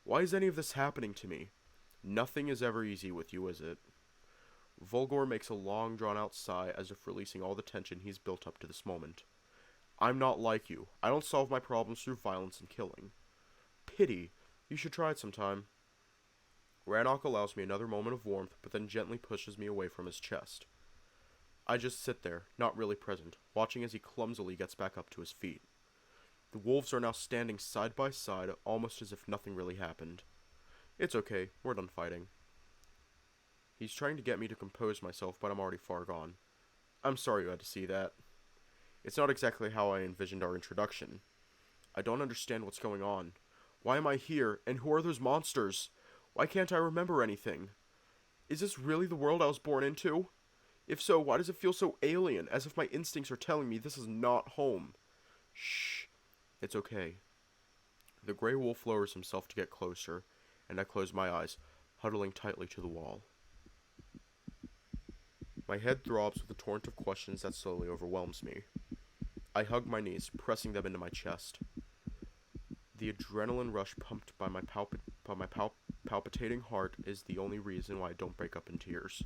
Why is any of this happening to me? Nothing is ever easy with you, is it? Vulgor makes a long, drawn-out sigh as if releasing all the tension he's built up to this moment. I'm not like you. I don't solve my problems through violence and killing. Pity. You should try it sometime. Ranoc allows me another moment of warmth, but then gently pushes me away from his chest. I just sit there, not really present, watching as he clumsily gets back up to his feet. The wolves are now standing side by side, almost as if nothing really happened. It's okay, we're done fighting. He's trying to get me to compose myself, but I'm already far gone. I'm sorry you had to see that. It's not exactly how I envisioned our introduction. I don't understand what's going on. Why am I here, and who are those monsters? Why can't I remember anything? Is this really the world I was born into? If so, why does it feel so alien, as if my instincts are telling me this is not home? Shh. It's okay. The Grey Wolf lowers himself to get closer, and I close my eyes, huddling tightly to the wall. My head throbs with a torrent of questions that slowly overwhelms me. I hug my knees, pressing them into my chest. The adrenaline rush pumped by my palpitating heart is the only reason why I don't break up in tears.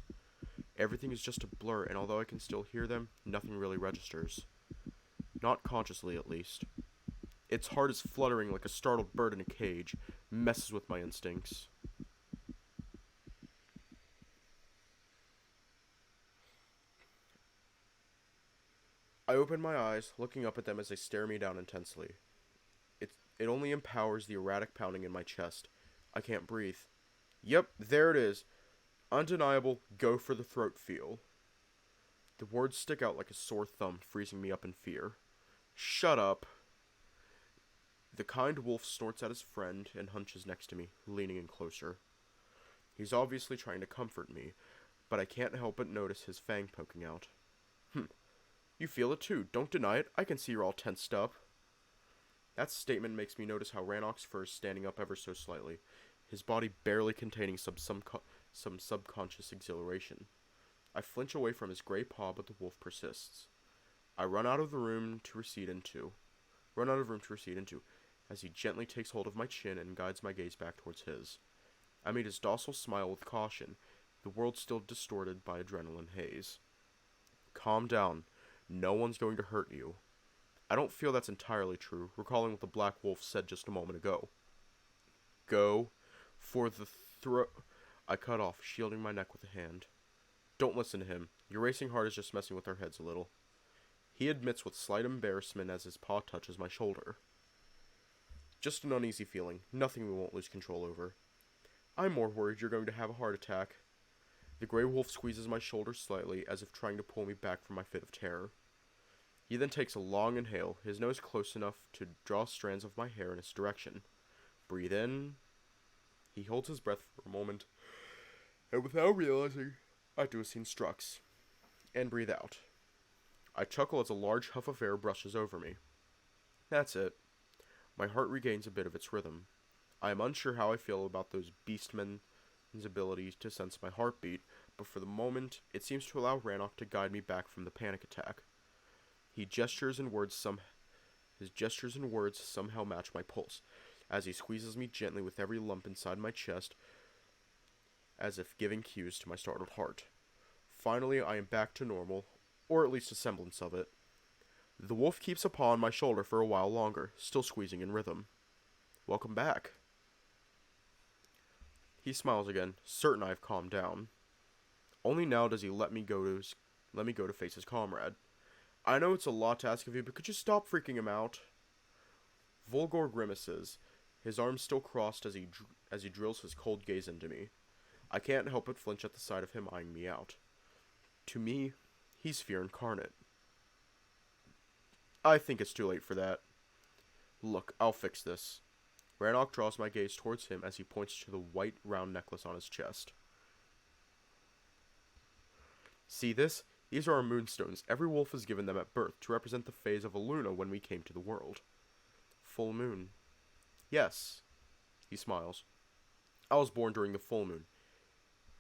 Everything is just a blur, and although I can still hear them, nothing really registers. Not consciously, at least. Its heart is fluttering like a startled bird in a cage, messes with my instincts. I open my eyes, looking up at them as they stare me down intensely. It only empowers the erratic pounding in my chest. I can't breathe. Yep, there it is. Undeniable, go for the throat feel. The words stick out like a sore thumb, freezing me up in fear. Shut up. The kind wolf snorts at his friend and hunches next to me, leaning in closer. He's obviously trying to comfort me, but I can't help but notice his fang poking out. You feel it too. Don't deny it. I can see you're all tensed up. That statement makes me notice how Ranoc's fur is standing up ever so slightly, his body barely containing some subconscious exhilaration. I flinch away from his gray paw, but the wolf persists. I run out of the room to recede into, as he gently takes hold of my chin and guides my gaze back towards his. I meet his docile smile with caution, the world still distorted by adrenaline haze. Calm down. No one's going to hurt you. I don't feel that's entirely true, recalling what the black wolf said just a moment ago. Go for the throat. I cut off, shielding my neck with a hand. Don't listen to him. Your racing heart is just messing with our heads a little. He admits with slight embarrassment as his paw touches my shoulder. Just an uneasy feeling, nothing we won't lose control over. I'm more worried you're going to have a heart attack. The gray wolf squeezes my shoulder slightly, as if trying to pull me back from my fit of terror. He then takes a long inhale, his nose close enough to draw strands of my hair in its direction. Breathe in. He holds his breath for a moment, and without realizing, I do a scene structs. And breathe out. I chuckle as a large huff of air brushes over me. That's it. My heart regains a bit of its rhythm. I am unsure how I feel about those beastmen's ability to sense my heartbeat, but for the moment, it seems to allow Ranoc to guide me back from the panic attack. His gestures and words somehow match my pulse, as he squeezes me gently with every lump inside my chest, as if giving cues to my startled heart. Finally, I am back to normal, or at least a semblance of it. The wolf keeps a paw on my shoulder for a while longer, still squeezing in rhythm. Welcome back. He smiles again, certain I have calmed down. Only now does he let me go to face his comrade. I know it's a lot to ask of you, but could you stop freaking him out? Vulgor grimaces, his arms still crossed as he drills his cold gaze into me. I can't help but flinch at the sight of him eyeing me out. To me, he's fear incarnate. I think it's too late for that. Look, I'll fix this. Ranoc draws my gaze towards him as he points to the white round necklace on his chest. See this? These are our moonstones. Every wolf is given them at birth to represent the phase of a luna when we came to the world. Full moon. Yes. He smiles. I was born during the full moon.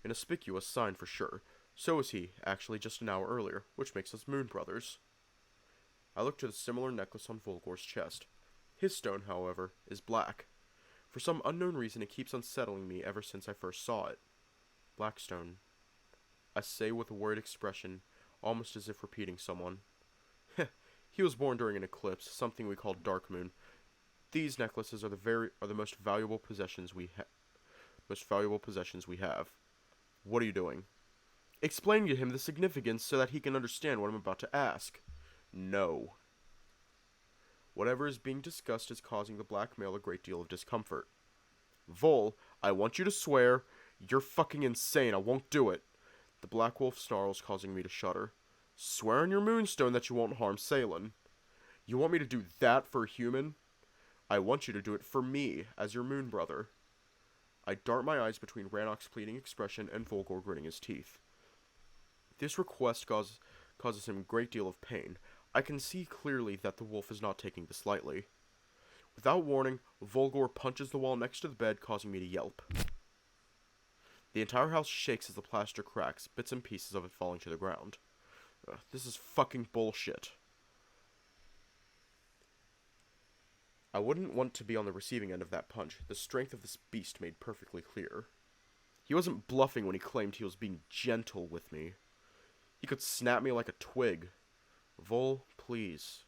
An inconspicuous sign for sure. So was he, actually just an hour earlier, which makes us moon brothers. I look to the similar necklace on Vulgor's chest. His stone, however, is black. For some unknown reason, it keeps unsettling me ever since I first saw it. Blackstone. I say with a worried expression, almost as if repeating someone. He was born during an eclipse, something we call dark moon. These necklaces are the most valuable possessions we have. What are you doing? Explain to him the significance so that he can understand what I'm about to ask. No. Whatever is being discussed is causing the black male a great deal of discomfort. Vol, I want you to swear. You're fucking insane. I won't do it. The black wolf snarls, causing me to shudder. Swear on your moonstone that you won't harm Salem. You want me to do that for a human? I want you to do it for me, as your moon brother. I dart my eyes between Ranoc's pleading expression and Vulgor gritting his teeth. This request causes him a great deal of pain. I can see clearly that the wolf is not taking this lightly. Without warning, Vulgor punches the wall next to the bed, causing me to yelp. The entire house shakes as the plaster cracks, bits and pieces of it falling to the ground. This is fucking bullshit. I wouldn't want to be on the receiving end of that punch. The strength of this beast made perfectly clear. He wasn't bluffing when he claimed he was being gentle with me. He could snap me like a twig. Vol, please.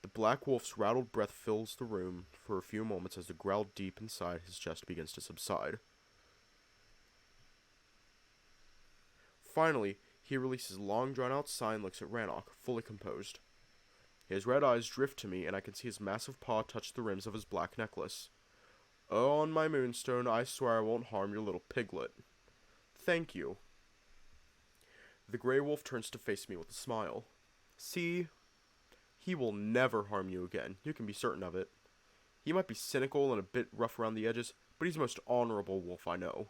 The black wolf's rattled breath fills the room for a few moments as the growl deep inside his chest begins to subside. Finally, he releases a long drawn-out sigh and looks at Ranoc, fully composed. His red eyes drift to me, and I can see his massive paw touch the rims of his black necklace. Oh, on my moonstone, I swear I won't harm your little piglet. Thank you. The gray wolf turns to face me with a smile. See? He will never harm you again, you can be certain of it. He might be cynical and a bit rough around the edges, but he's the most honorable wolf I know.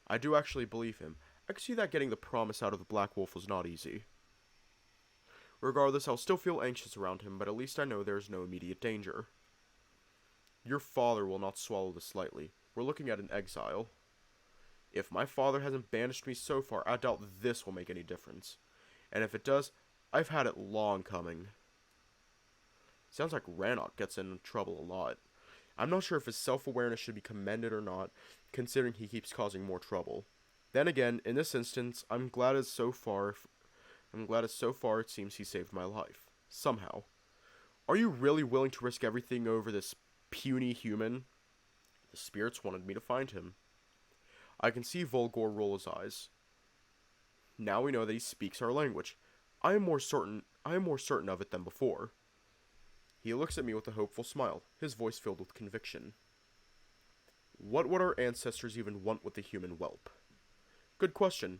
I do actually believe him. I can see that getting the promise out of the Black Wolf was not easy. Regardless, I'll still feel anxious around him, but at least I know there is no immediate danger. Your father will not swallow this lightly. We're looking at an exile. If my father hasn't banished me so far, I doubt this will make any difference. And if it does, I've had it long coming. Sounds like Ranoc gets in trouble a lot. I'm not sure if his self-awareness should be commended or not, considering he keeps causing more trouble. Then again, in this instance, I'm glad as so far it seems he saved my life. Somehow. Are you really willing to risk everything over this puny human? The spirits wanted me to find him. I can see Vulgor roll his eyes. Now we know that he speaks our language. I am more certain of it than before. He looks at me with a hopeful smile, his voice filled with conviction. What would our ancestors even want with the human whelp? Good question.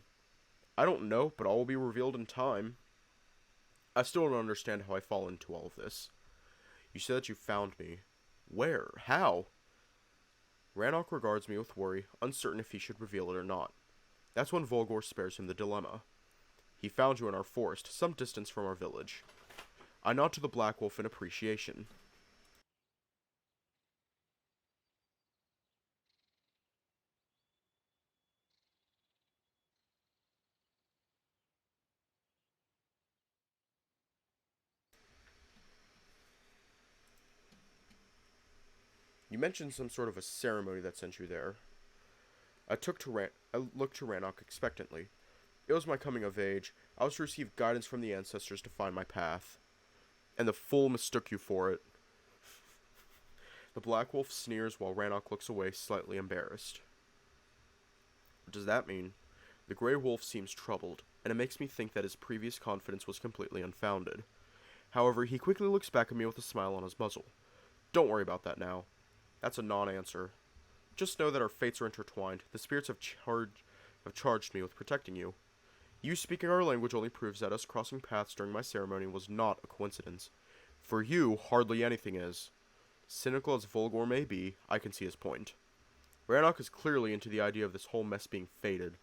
I don't know, but all will be revealed in time. I still don't understand how I fall into all of this. You said that you found me. Where? How? Ranoc regards me with worry, uncertain if he should reveal it or not. That's when Vulgor spares him the dilemma. He found you in our forest, some distance from our village. I nod to the Black Wolf in appreciation. You mentioned some sort of a ceremony that sent you there. I looked to Ranoc expectantly. It was my coming of age. I was to receive guidance from the ancestors to find my path. And the fool mistook you for it. The Black Wolf sneers while Ranoc looks away, slightly embarrassed. What does that mean? The Grey Wolf seems troubled, and it makes me think that his previous confidence was completely unfounded. However, he quickly looks back at me with a smile on his muzzle. Don't worry about that now. That's a non-answer. Just know that our fates are intertwined. The spirits have charged me with protecting you. You speaking our language only proves that us crossing paths during my ceremony was not a coincidence. For you, hardly anything is. Cynical as Vulgor may be, I can see his point. Ranoc is clearly into the idea of this whole mess being fated.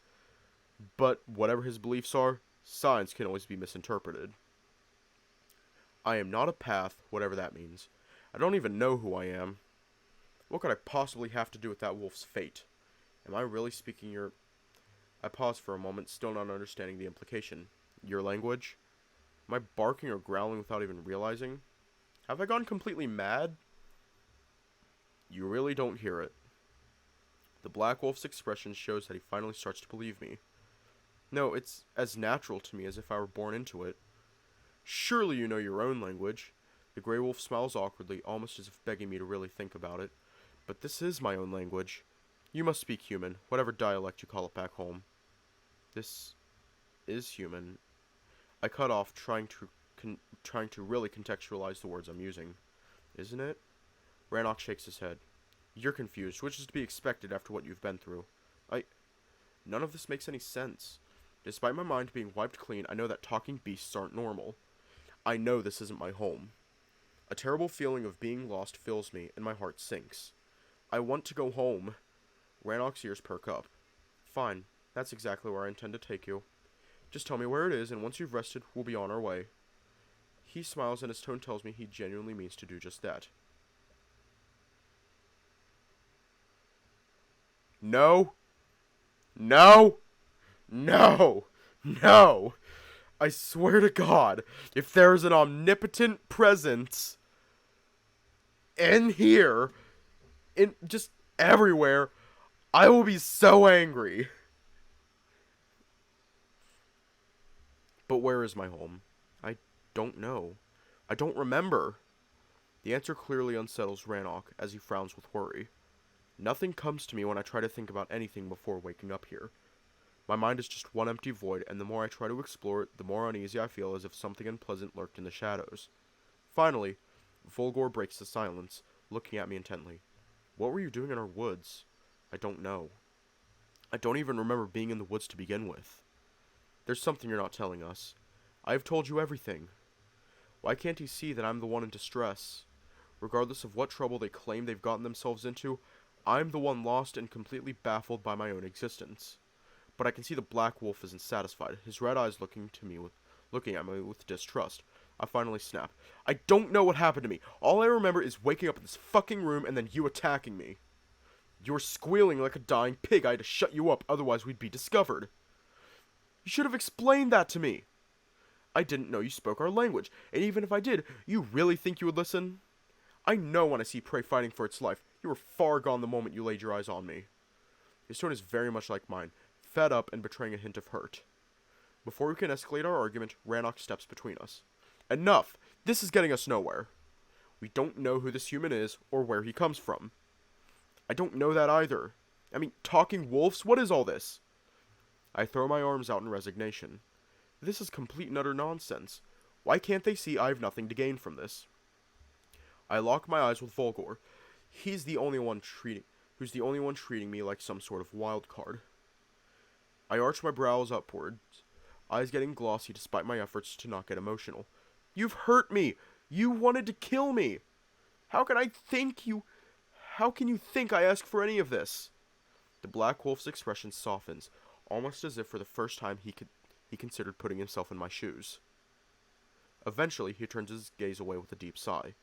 But whatever his beliefs are, signs can always be misinterpreted. I am not a path, whatever that means. I don't even know who I am. What could I possibly have to do with that wolf's fate? Am I really speaking your... I pause for a moment, still not understanding the implication. Your language? Am I barking or growling without even realizing? Have I gone completely mad? You really don't hear it. The Black Wolf's expression shows that he finally starts to believe me. No, it's as natural to me as if I were born into it. Surely you know your own language. The Grey Wolf smiles awkwardly, almost as if begging me to really think about it. But this is my own language. You must speak human, whatever dialect you call it back home. This is human. I cut off, trying to really contextualize the words I'm using. Isn't it? Ranoc shakes his head. You're confused, which is to be expected after what you've been through. None of this makes any sense. Despite my mind being wiped clean, I know that talking beasts aren't normal. I know this isn't my home. A terrible feeling of being lost fills me, and my heart sinks. I want to go home. Ranoc's ears perk up. Fine, that's exactly where I intend to take you. Just tell me where it is, and once you've rested, we'll be on our way. He smiles, and his tone tells me he genuinely means to do just that. No! No! No! No! I swear to God, if there is an omnipotent presence in here, in just everywhere, I will be so angry. But where is my home? I don't know. I don't remember. The answer clearly unsettles Ranoc as he frowns with worry. Nothing comes to me when I try to think about anything before waking up here. My mind is just one empty void, and the more I try to explore it, the more uneasy I feel, as if something unpleasant lurked in the shadows. Finally, Vulgor breaks the silence, looking at me intently. What were you doing in our woods? I don't know. I don't even remember being in the woods to begin with. There's something you're not telling us. I have told you everything. Why can't he see that I'm the one in distress? Regardless of what trouble they claim they've gotten themselves into, I'm the one lost and completely baffled by my own existence. But I can see the Black Wolf isn't satisfied, his red eyes looking at me with distrust. I finally snap. I don't know what happened to me. All I remember is waking up in this fucking room and then you attacking me. You were squealing like a dying pig. I had to shut you up, otherwise we'd be discovered. You should have explained that to me. I didn't know you spoke our language, and even if I did, you really think you would listen? I know when I see prey fighting for its life. You were far gone the moment you laid your eyes on me. His tone is very much like mine, fed up and betraying a hint of hurt. Before we can escalate our argument, Ranoc steps between us. Enough! This is getting us nowhere. We don't know who this human is, or where he comes from. I don't know that either. I mean, talking wolves? What is all this? I throw my arms out in resignation. This is complete and utter nonsense. Why can't they see I have nothing to gain from this? I lock my eyes with Vulgor. Who's the only one treating me like some sort of wild card. I arch my brows upwards, eyes getting glossy despite my efforts to not get emotional. You've hurt me! You wanted to kill me! How can you think I ask for any of this? The Black Wolf's expression softens, almost as if for the first time he considered putting himself in my shoes. Eventually, he turns his gaze away with a deep sigh.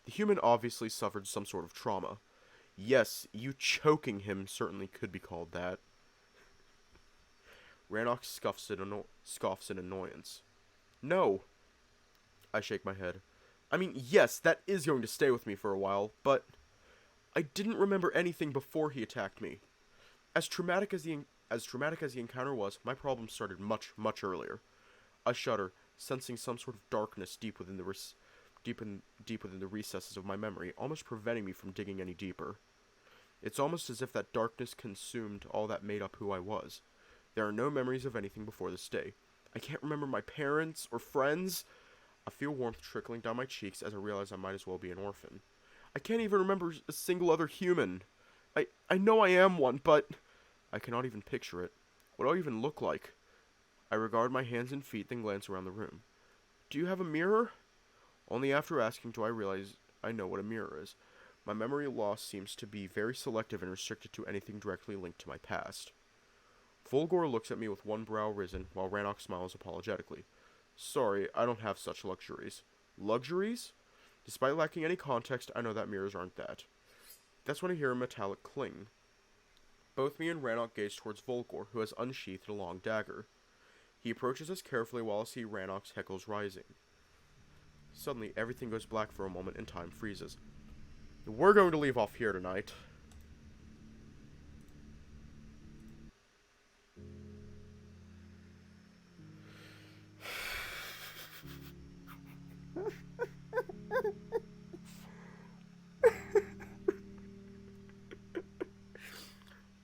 The human obviously suffered some sort of trauma. Yes, you choking him certainly could be called that. Ranoc scoffs in annoyance. No. I shake my head. I mean, yes, that is going to stay with me for a while, but I didn't remember anything before he attacked me. As traumatic as the encounter was, my problem started much, much earlier. I shudder, sensing some sort of darkness deep within the recesses of my memory, almost preventing me from digging any deeper. It's almost as if that darkness consumed all that made up who I was. There are no memories of anything before this day. I can't remember my parents or friends. I feel warmth trickling down my cheeks as I realize I might as well be an orphan. I can't even remember a single other human. I know I am one, but I cannot even picture it. What do I even look like? I regard my hands and feet, then glance around the room. Do you have a mirror? Only after asking do I realize I know what a mirror is. My memory loss seems to be very selective and restricted to anything directly linked to my past. Vulgor looks at me with one brow risen, while Ranoc smiles apologetically. Sorry, I don't have such luxuries. Luxuries? Despite lacking any context, I know that mirrors aren't that. That's when I hear a metallic cling. Both me and Ranoc gaze towards Vulgor, who has unsheathed a long dagger. He approaches us carefully while I see Ranoc's heckles rising. Suddenly, everything goes black for a moment and time freezes. We're going to leave off here tonight.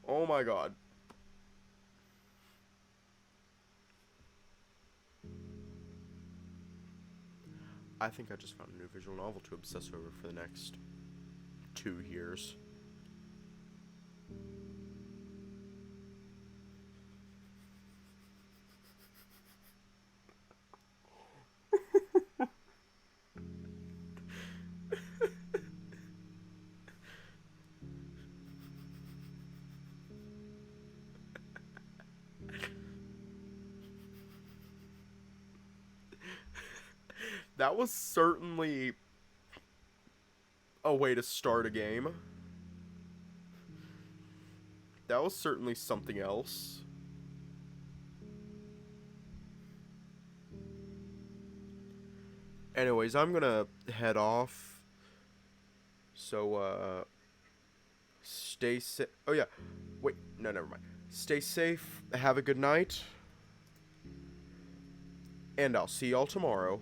Oh my god. I think I just found a new visual novel to obsess over for the next 2 years. That was certainly a way to start a game. That was certainly something else. Anyways, I'm gonna head off. So, stay safe. Oh, yeah. Wait, no, never mind. Stay safe, have a good night, and I'll see y'all tomorrow.